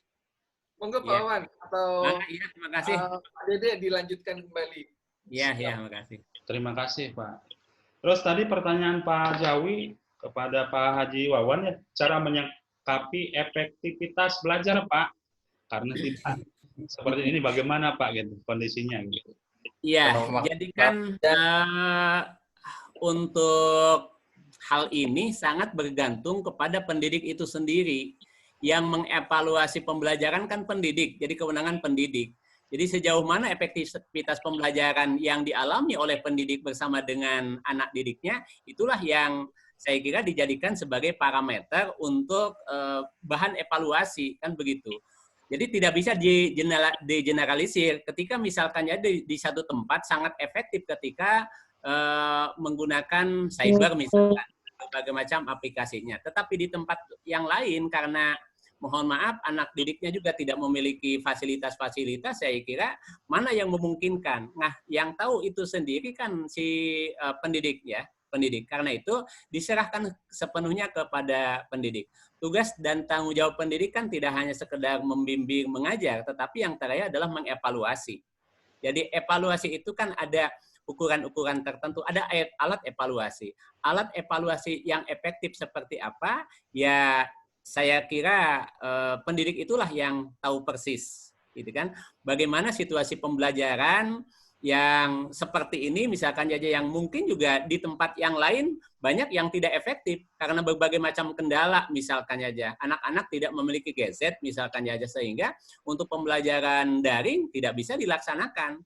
Monggo Pak Wawan atau iya, terima kasih. Pak Dede dilanjutkan kembali. Iya, terima kasih. Terima kasih Pak. Terus tadi pertanyaan Pak Jawi kepada Pak Haji Wawan ya, cara menyikapi efektivitas belajar Pak, karena tidak seperti ini bagaimana Pak gitu kondisinya gitu. Iya, jadi kan untuk hal ini sangat bergantung kepada pendidik itu sendiri. Yang mengevaluasi pembelajaran kan pendidik, jadi kewenangan pendidik. Jadi sejauh mana efektivitas pembelajaran yang dialami oleh pendidik bersama dengan anak didiknya, itulah yang saya kira dijadikan sebagai parameter untuk bahan evaluasi, kan begitu. Jadi tidak bisa digeneralisir. Ketika misalkan ya di satu tempat sangat efektif ketika menggunakan cyber misalkan, berbagai macam aplikasinya. Tetapi di tempat yang lain karena mohon maaf, anak didiknya juga tidak memiliki fasilitas-fasilitas, saya kira mana yang memungkinkan. Nah, yang tahu itu sendiri kan si pendidik ya, pendidik. Karena itu diserahkan sepenuhnya kepada pendidik. Tugas dan tanggung jawab pendidik kan tidak hanya sekedar membimbing, mengajar, tetapi yang terakhir adalah mengevaluasi. Jadi evaluasi itu kan ada ukuran-ukuran tertentu, ada alat evaluasi. Alat evaluasi yang efektif seperti apa, ya saya kira pendidik itulah yang tahu persis, gitu kan? Bagaimana situasi pembelajaran yang seperti ini, misalkan aja yang mungkin juga di tempat yang lain banyak yang tidak efektif karena berbagai macam kendala, misalkan aja anak-anak tidak memiliki gadget, misalkan aja sehingga untuk pembelajaran daring tidak bisa dilaksanakan.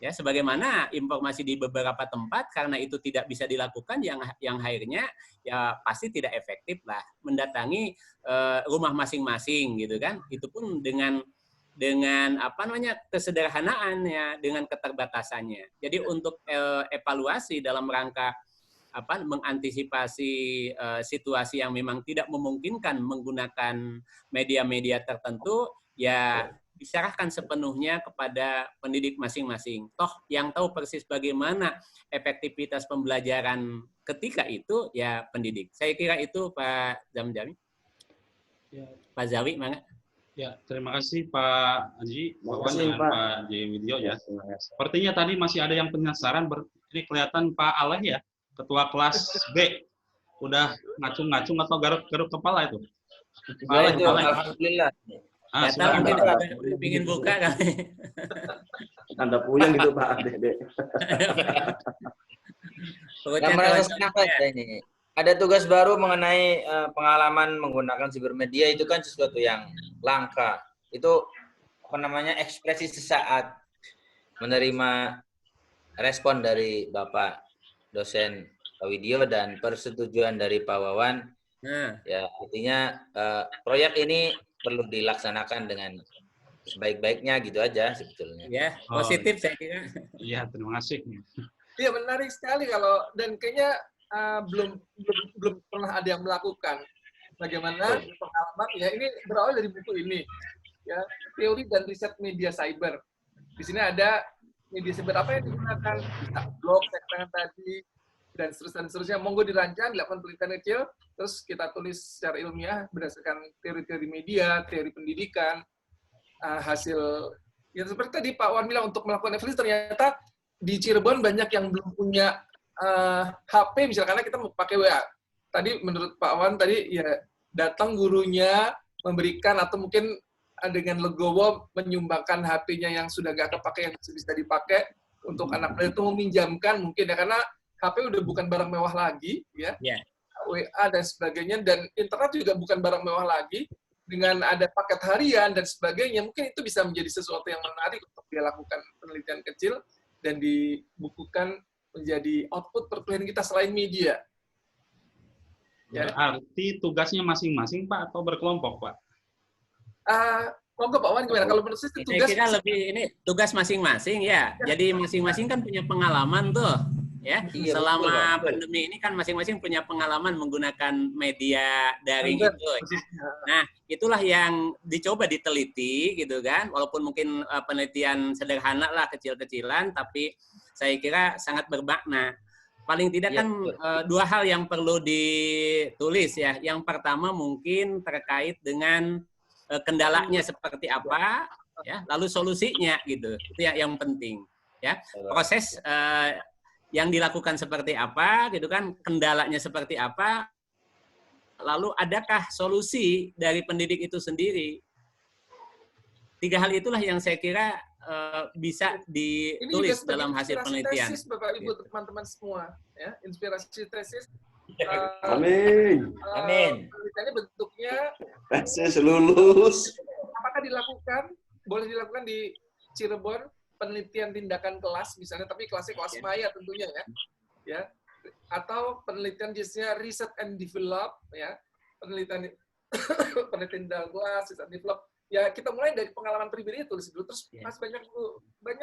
Ya, sebagaimana informasi di beberapa tempat karena itu tidak bisa dilakukan yang akhirnya ya pasti tidak efektif lah mendatangi rumah masing-masing gitu kan. Itu pun dengan apa namanya kesederhanaannya, dengan keterbatasannya. Jadi untuk evaluasi dalam rangka apa mengantisipasi situasi yang memang tidak memungkinkan menggunakan media-media tertentu, ya diserahkan sepenuhnya kepada pendidik masing-masing. Toh yang tahu persis bagaimana efektivitas pembelajaran ketika itu ya pendidik. Saya kira itu Pak Zamjami. Ya. Pak Zawi, mana? Ya, terima kasih Pak Haji Wawan dan Pak J. Widyo ya. Sepertinya tadi masih ada yang penasaran. Ini kelihatan Pak Aleh ya, ketua kelas B. Udah ngacung-ngacung atau garuk-garuk kepala itu? Pak Aleh, alhamdulillah. Kata mungkin ingin buka kali. Anda puyeng gitu Pak Dede. Ini ada tugas baru mengenai pengalaman menggunakan sibermedia, itu kan sesuatu yang langka. Itu apa namanya, ekspresi sesaat menerima respon dari Bapak dosen Pak Widyo dan persetujuan dari Pak Wawan. Ya, artinya proyek ini perlu dilaksanakan dengan sebaik-baiknya gitu aja sebetulnya. Ya, positif saya kira. Iya, terima kasih. Iya, menarik sekali kalau dan kayaknya belum pernah ada yang melakukan. Bagaimana pengalaman ya, ini berawal dari buku ini ya, teori dan riset media cyber. Di sini ada media cyber apa yang digunakan, blog, saya tadi, dan seterusnya. Monggo dirancang, dilakukan penelitian kecil, terus kita tulis secara ilmiah berdasarkan teori-teori media, teori pendidikan, hasil ya seperti tadi Pak Wan bilang, untuk melakukan evaluasi ternyata di Cirebon banyak yang belum punya HP misalnya, karena kita mau pakai WA. Tadi menurut Pak Wan tadi ya datang gurunya memberikan atau mungkin dengan legowo menyumbangkan HP-nya yang sudah nggak kepakai, yang bisa dipakai untuk anak itu meminjamkan mungkin ya, karena HP udah bukan barang mewah lagi, ya. WA dan sebagainya, dan internet juga bukan barang mewah lagi. Dengan ada paket harian dan sebagainya, mungkin itu bisa menjadi sesuatu yang menarik untuk dia lakukan penelitian kecil dan dibukukan menjadi output perkuliahan kita selain media. Ya. Berarti tugasnya masing-masing, Pak, atau berkelompok, Pak? Monggo Pak Wan gimana? Kalau menurut saya tugas... Saya kira lebih ini tugas masing-masing ya. Jadi masing-masing kan punya pengalaman tuh. Ya, iya, selama pandemi ini kan masing-masing punya pengalaman menggunakan media daring itu. Nah, itulah yang dicoba diteliti gitu kan. Walaupun mungkin penelitian sederhana lah, kecil-kecilan, tapi saya kira sangat bermakna. Paling tidak kan dua hal yang perlu ditulis ya. Yang pertama mungkin terkait dengan kendalanya seperti apa, ya, lalu solusinya gitu. Itu yang penting, ya. Proses yang dilakukan seperti apa, gitu kan? Kendalanya seperti apa? Lalu adakah solusi dari pendidik itu sendiri? 3 hal itulah yang saya kira bisa ditulis dalam hasil penelitian. Tesis, Bapak Ibu, teman-teman semua, ya, inspirasi tesis. Amin. Amin. Penelitiannya bentuknya Tesis lulus. apakah dilakukan? Boleh dilakukan di Cirebon, penelitian tindakan kelas misalnya, tapi kelasnya kelas maya tentunya ya. Atau penelitian jenisnya research and develop, ya, penelitian tindakan kelas, research and develop. Ya, kita mulai dari pengalaman pribadi tulis dulu, terus Mas banyak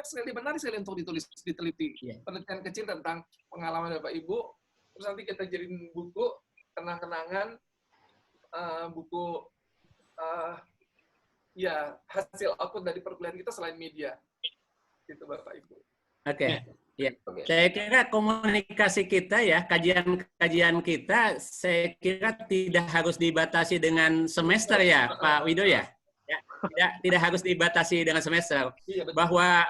sekali menarik sekali untuk diteliti. Penelitian kecil tentang pengalaman Bapak Ibu, terus nanti kita jadiin buku kenang-kenangan, buku ya hasil output dari perkuliahan kita selain media. Gitu Bapak Ibu. Oke. Ya. Saya kira komunikasi kita ya, kajian kita, saya kira tidak harus dibatasi dengan semester ya, Pak Wido ya. Tidak harus dibatasi dengan semester. Bahwa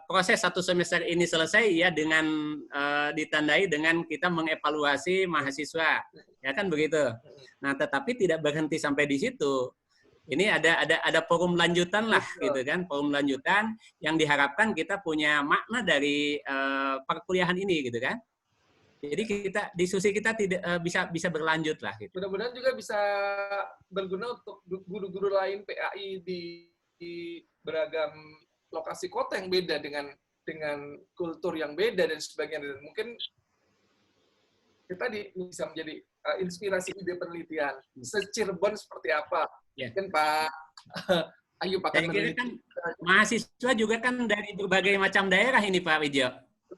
proses 1 semester ini selesai ya dengan ditandai dengan kita mengevaluasi mahasiswa, ya kan begitu. Nah, tetapi tidak berhenti sampai di situ. Ini ada forum lanjutan lah, gitu kan, forum lanjutan yang diharapkan kita punya makna dari perkuliahan ini, gitu kan. Jadi kita diskusi kita tidak bisa berlanjut lah. Gitu. Mudah-mudahan juga bisa berguna untuk guru-guru lain PAI di beragam lokasi kota yang beda dengan kultur yang beda dan sebagainya. Dan mungkin kita bisa menjadi inspirasi ide penelitian. Se-Cirebon seperti apa? Mungkin Pak Ayu akan meneliti. Kan mahasiswa juga kan dari berbagai macam daerah ini Pak Widyo.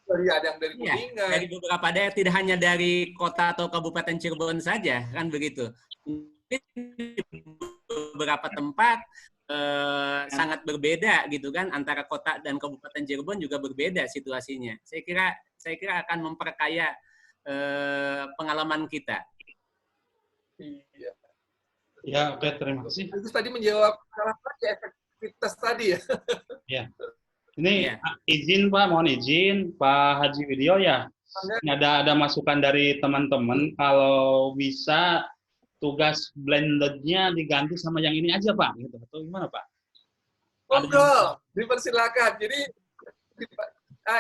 Ada yang dari Kuningan. Dari beberapa daerah, tidak hanya dari kota atau kabupaten Cirebon saja, kan begitu. Beberapa tempat sangat berbeda gitu kan, antara kota dan kabupaten Cirebon juga berbeda situasinya. Saya kira akan memperkaya pengalaman kita. Iya. Ya, oke, terima kasih. Itu tadi menjawab salah satu efektivitas tadi ya. Ya. Ini izin Pak, mohon izin Pak Haji Widyo ya. Ini ada masukan dari teman-teman kalau bisa tugas blended-nya diganti sama yang ini aja Pak, gitu. Atau gimana Pak? Monggo, dipersilakan. Jadi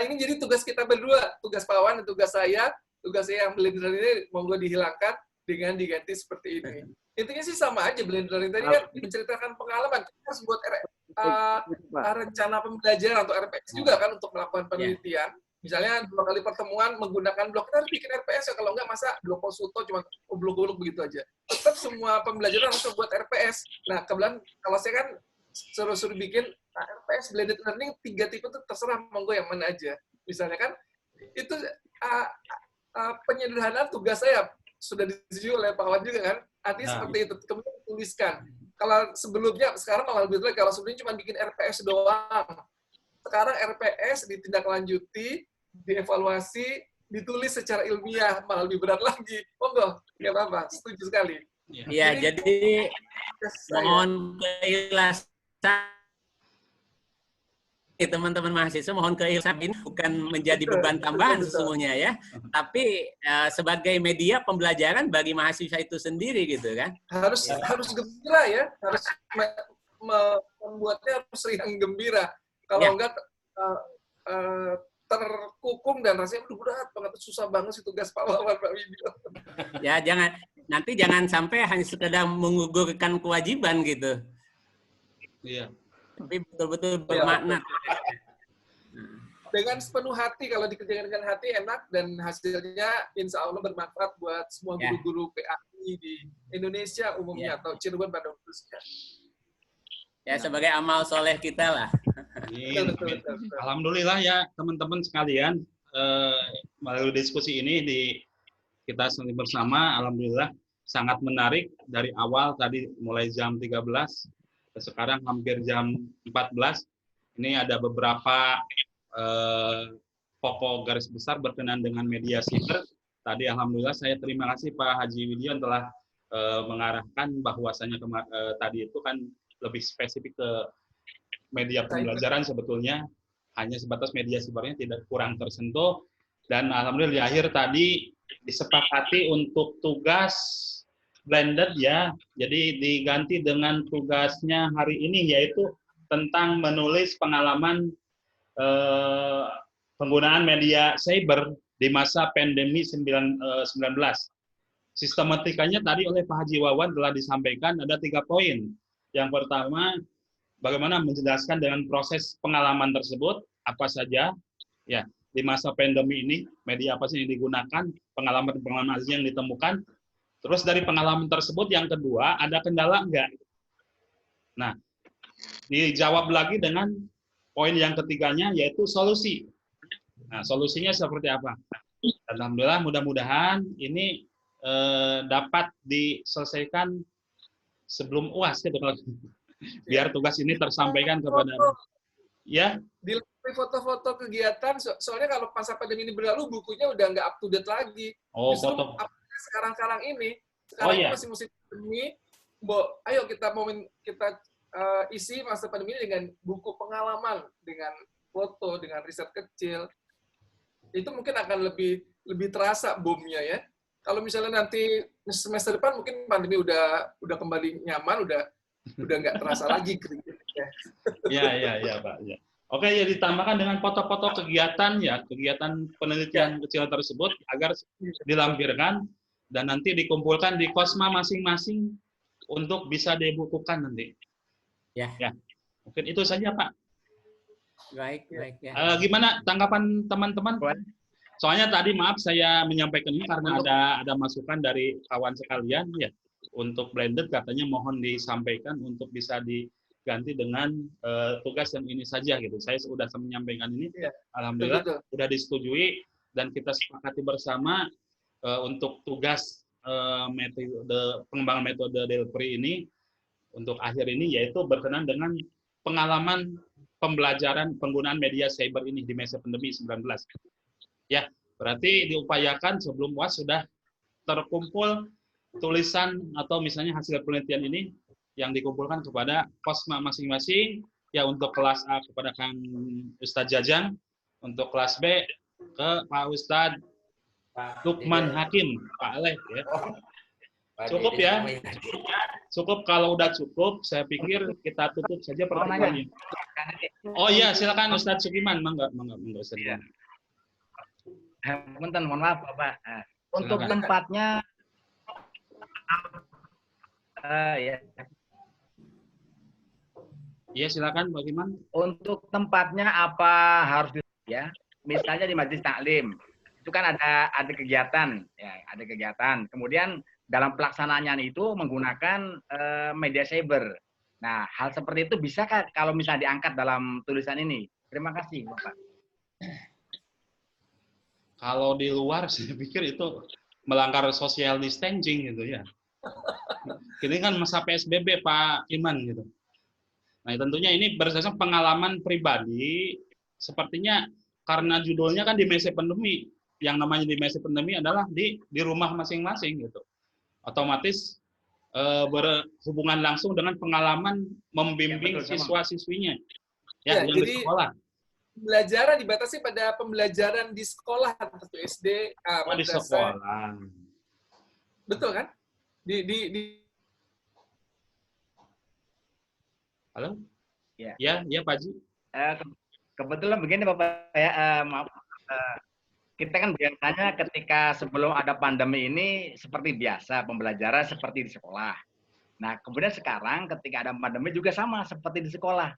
ini jadi tugas kita berdua, tugas Pak Wan dan tugas saya yang blender ini monggo dihilangkan dengan diganti seperti ini. Intinya sih sama aja, blender ini tadi kan menceritakan pengalaman. Kita harus buat rencana pembelajaran atau RPS juga kan untuk melakukan penelitian. Misalnya 2 kali pertemuan menggunakan blog, kita harus bikin RPS ya, kalau nggak masa blog konsulto cuma blog-blog begitu aja. Tetap semua pembelajaran harus buat RPS. Nah, kebetulan kalau saya kan suruh bikin RPS blended learning 3 tipe itu terserah monggo yang mana aja. Misalnya kan itu penyederhanaan tugas saya sudah disetujui oleh Pak Wan juga kan. Artinya seperti itu. Kemudian tuliskan. Kalau sebelumnya, sekarang malah lebih kalau sebelumnya cuma bikin RPS doang. Sekarang RPS ditindaklanjuti, dievaluasi, ditulis secara ilmiah, malah lebih berat lagi. Monggo, nggak apa-apa, setuju sekali. Iya, jadi mohon keikhlasan teman-teman mahasiswa, mohon keikhlasan ini bukan menjadi beban tambahan sesungguhnya ya, tapi sebagai media pembelajaran bagi mahasiswa itu sendiri gitu kan. Harus gembira ya, harus membuatnya harus riang gembira. Kalau enggak terkukung dan rasanya berat banget, susah banget sih tugas Pak Wawan, Pak Widyo. Ya jangan sampai hanya sekedar menggugurkan kewajiban gitu. Iya. Tapi betul-betul bermakna. Dengan sepenuh hati, kalau dikerjakan dengan hati enak dan hasilnya insya Allah bermanfaat buat semua guru-guru PAI di Indonesia umumnya atau Cirebon pada khususnya. Ya, sebagai amal soleh kita lah. Betul. Alhamdulillah ya teman-teman sekalian, melalui diskusi ini kita sendiri bersama, alhamdulillah sangat menarik dari awal tadi mulai jam 13. Sekarang hampir jam 14. Ini ada beberapa pokok garis besar berkenaan dengan media siber. Tadi alhamdulillah saya terima kasih Pak Haji Widyo telah mengarahkan bahwasanya tadi itu kan lebih spesifik ke media pembelajaran sebetulnya hanya sebatas media sibernya tidak kurang tersentuh. Dan alhamdulillah di akhir tadi disepakati untuk tugas blended ya, jadi diganti dengan tugasnya hari ini yaitu tentang menulis pengalaman penggunaan media cyber di masa pandemi 19. Sistematikanya tadi oleh Pak Haji Wawan telah disampaikan ada 3 poin. Yang pertama, bagaimana menjelaskan dengan proses pengalaman tersebut apa saja ya di masa pandemi ini, media apa sih yang digunakan, pengalaman-pengalaman yang ditemukan. Terus dari pengalaman tersebut yang kedua, ada kendala enggak? Nah, dijawab lagi dengan poin yang ketiganya yaitu solusi. Nah, solusinya seperti apa? Alhamdulillah mudah-mudahan ini dapat diselesaikan sebelum UAS gitu kalau biar tugas ini tersampaikan kepada ya. Di foto-foto kegiatan, soalnya kalau masa pandemi ini berlalu bukunya udah nggak up to date lagi. Oh, justru foto. Sekarang ini masih musim pandemi, ayo kita isi masa pandemi ini dengan buku pengalaman, dengan foto, dengan riset kecil. Itu mungkin akan lebih terasa bomnya ya. Kalau misalnya nanti semester depan mungkin pandemi udah kembali nyaman, udah nggak terasa lagi kritiknya. Ya Pak. Ya. Oke, ya ditambahkan dengan foto-foto kegiatan ya, kegiatan penelitian kecil tersebut agar dilampirkan dan nanti dikumpulkan di Kosma masing-masing untuk bisa dibukukan nanti. Ya. Mungkin itu saja Pak. Baik ya. Gimana tanggapan teman-teman? Soalnya tadi maaf saya menyampaikan ini karena ada masukan dari kawan sekalian ya untuk blended katanya mohon disampaikan untuk bisa diganti dengan tugas yang ini saja gitu. Saya sudah menyampaikan ini, alhamdulillah sudah disetujui dan kita sepakati bersama untuk tugas pengembangan metode delivery ini untuk akhir ini yaitu berkenan dengan pengalaman pembelajaran penggunaan media cyber ini di masa pandemi 19. Ya, berarti diupayakan sebelum UAS sudah terkumpul tulisan atau misalnya hasil penelitian ini yang dikumpulkan kepada Kosma masing-masing, ya untuk kelas A kepada Kang Ustadz Jajang, untuk kelas B ke Pak Ustadz Lukman Hakim, Pak Aleh ya. Cukup ya? Cukup, kalau udah cukup, saya pikir kita tutup saja pertemuannya. Oh iya, silakan Ustadz Sukiman, mangga Ustadz. Punten, mohon maaf Bapak. Untuk tempatnya ya. Iya, silakan Pak Iman. Untuk tempatnya apa harus ya? Misalnya di Majelis Taklim. Itu kan ada kegiatan, ya, ada kegiatan. Kemudian dalam pelaksanaannya itu menggunakan media cyber. Nah, hal seperti itu bisakah kalau misalnya diangkat dalam tulisan ini? Terima kasih, Bapak. Kalau di luar, saya pikir itu melanggar social distancing gitu ya. Ini kan masa PSBB Pak Iman gitu. Nah, tentunya ini berdasarkan pengalaman pribadi, sepertinya karena judulnya kan di masa pandemi, yang namanya di masa pandemi adalah di rumah masing-masing gitu. Otomatis berhubungan langsung dengan pengalaman membimbing siswa-siswinya ya, yang di sekolah. Pembelajaran dibatasi pada pembelajaran di sekolah atau SD, di sekolah. Betul kan? Halo? Ya. Ya Pak Haji. Kebetulan begini Bapak ya, maaf. Kita kan biasanya ketika sebelum ada pandemi ini seperti biasa pembelajaran seperti di sekolah. Nah, kemudian sekarang ketika ada pandemi juga sama seperti di sekolah.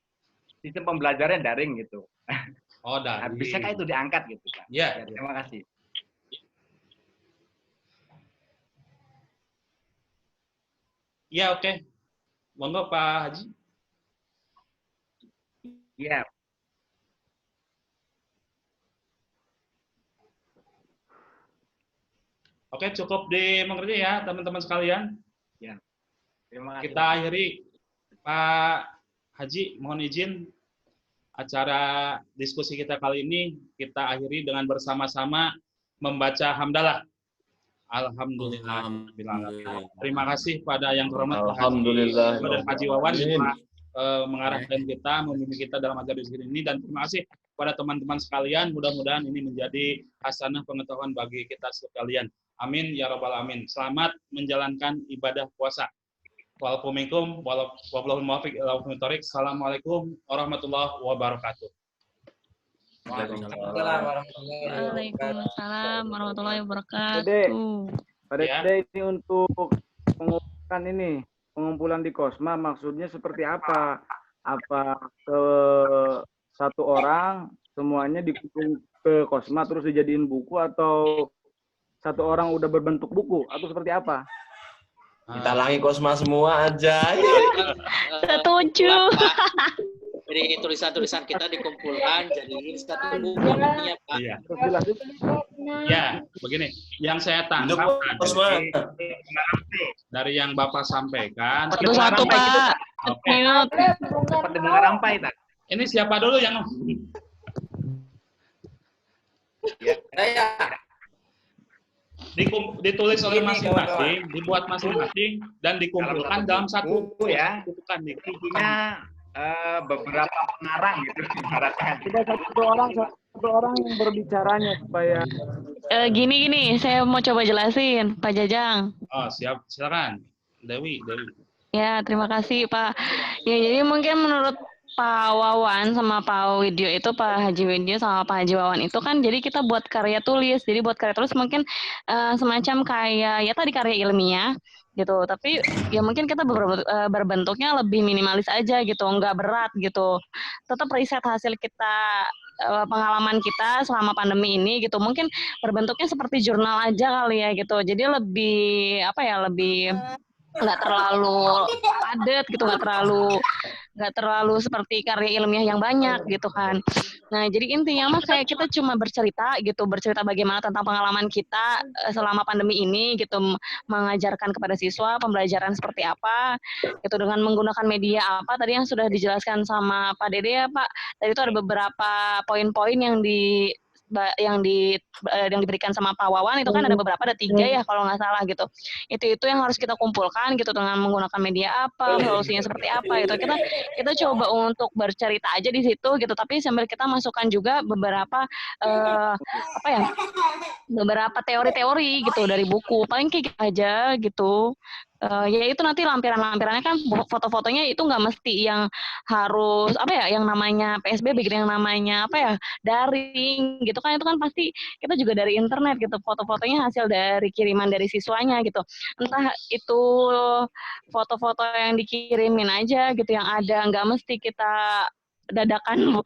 Sistem pembelajaran daring gitu. Oh, daring. Bisakah itu diangkat gitu, Pak? Ya. Terima kasih. Ya, oke. Monggo Pak Haji. Iya. Oke, cukup dimengerti ya teman-teman sekalian. Ya. Terima kasih. Kita akhiri Pak Haji, mohon izin acara diskusi kita kali ini kita akhiri dengan bersama-sama membaca hamdalah. Alhamdulillah. Terima kasih pada yang terhormat Pak Haji Wawan, Pak mengarahkan kita, membimbing kita dalam ajar di sini. Dan terima kasih kepada teman-teman sekalian. Mudah-mudahan ini menjadi hasanah pengetahuan bagi kita sekalian. Amin ya rabbal alamin. Selamat menjalankan ibadah puasa. Waalaikumsalam Assalamualaikum warahmatullahi wabarakatuh. Waalaikumsalam warahmatullahi wabarakatuh. Dede, ini untuk pengumpulan di Kosma maksudnya seperti apa? Apa satu orang semuanya dikumpul ke Kosma terus dijadiin buku, atau satu orang udah berbentuk buku, atau seperti apa? Kita langi Kosma semua aja. Setuju. Jadi tulisan-tulisan kita dikumpulkan jadi satu buku ya, Pak. Iya. Ya, begini. Yang saya tangkap dari yang Bapak sampaikan. Satu-satu, Pak. Oke. Dapat dengar rampai, tak? Ini siapa dulu yang ditulis oleh masing-masing, dibuat masing-masing, dan dikumpulkan dalam satu buku ya. Bukan intinya beberapa pengarang gitu ibaratnya. Tidak satu orang yang berbicaranya supaya Gini, saya mau coba jelasin, Pak Jajang. Oh, siap, silakan. Dewi. Ya, terima kasih, Pak. Ya, jadi mungkin menurut Pak Wawan sama Pak Widyo itu, Pak Haji Widyo sama Pak Haji Wawan itu kan, jadi kita buat karya tulis. Jadi buat karya tulis mungkin semacam kayak, ya tadi karya ilmiah, gitu. Tapi ya mungkin kita berbentuknya lebih minimalis aja gitu, nggak berat gitu. Tetap riset hasil kita, pengalaman kita selama pandemi ini gitu. Mungkin berbentuknya seperti jurnal aja kali ya gitu. Jadi lebih lebih nggak terlalu padat gitu, nggak terlalu seperti karya ilmiah yang banyak gitu kan. Nah, jadi intinya mah kayak kita cuma bercerita bagaimana tentang pengalaman kita selama pandemi ini gitu, mengajarkan kepada siswa pembelajaran seperti apa gitu dengan menggunakan media apa tadi yang sudah dijelaskan sama Pak Dede ya, Pak. Tadi itu ada beberapa poin-poin yang diberikan sama Pak Wawan itu kan ada 3 ya kalau nggak salah gitu. Itu yang harus kita kumpulkan gitu dengan menggunakan media apa, solusinya seperti apa gitu. Kita coba untuk bercerita aja di situ gitu, tapi sambil kita masukkan juga beberapa beberapa teori-teori gitu dari buku. Paling kayak gitu aja gitu. Ya itu nanti lampiran-lampirannya kan foto-fotonya itu nggak mesti yang harus yang namanya PSBB gitu, yang namanya daring gitu kan, itu kan pasti kita juga dari internet gitu, foto-fotonya hasil dari kiriman dari siswanya gitu, entah itu foto-foto yang dikirimin aja gitu yang ada, nggak mesti kita dadakan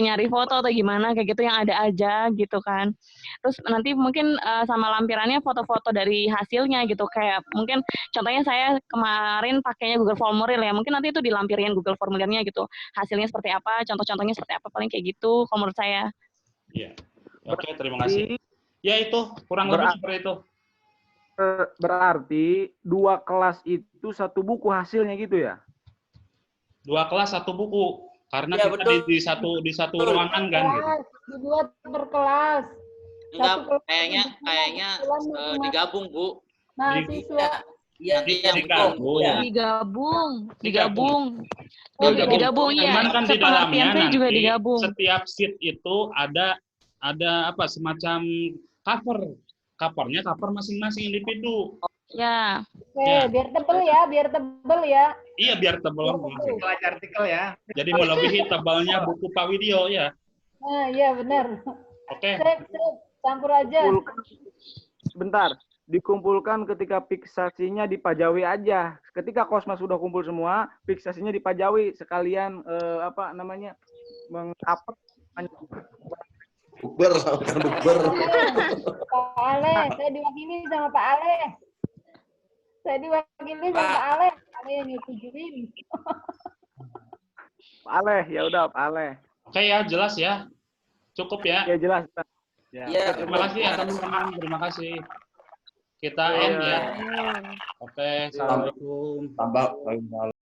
nyari foto atau gimana kayak gitu, yang ada aja gitu kan. Terus nanti mungkin sama lampirannya foto-foto dari hasilnya gitu, kayak mungkin contohnya saya kemarin pakainya Google Formulir ya, mungkin nanti itu dilampirin Google Formulirnya gitu, hasilnya seperti apa, contoh-contohnya seperti apa, paling kayak gitu kalau menurut saya. Iya. Oke, terima kasih. Ya itu kurang lebih seperti itu. Berarti 2 kelas itu 1 buku hasilnya gitu ya? 2 kelas 1 buku. Karena ya, kita di satu ruangan kan gitu. Dibuat berkelas. Enggak, kayaknya digabung, Bu. Mahasiswa. Iya, digabung. Cuman kan di dalamnya nanti juga digabung. Setiap sheet itu ada semacam covernya cover masing-masing individu. Ya. Oke, biar tebel ya. Iya, biar tebel. Artikel ya. Jadi melebihi tebalnya buku Pak Widyo ya. Nah, iya benar. Oke. Campur aja. Sebentar. Dikumpulkan ketika fiksasinya di Pajawi aja. Ketika Kosma sudah kumpul semua, fiksasinya di Pajawi sekalian mengupload. Bukber. Pak Ale, saya diwakili sama Pak Ale. Pak Ale yang nyetujuin. Pak Ale, ya udah Pak Ale. Oke ya, jelas ya. Cukup ya. Ya jelas. Ya. Terima kasih ya teman-teman. Terima kasih. Kita end ya. Oke, assalamualaikum. Tambah.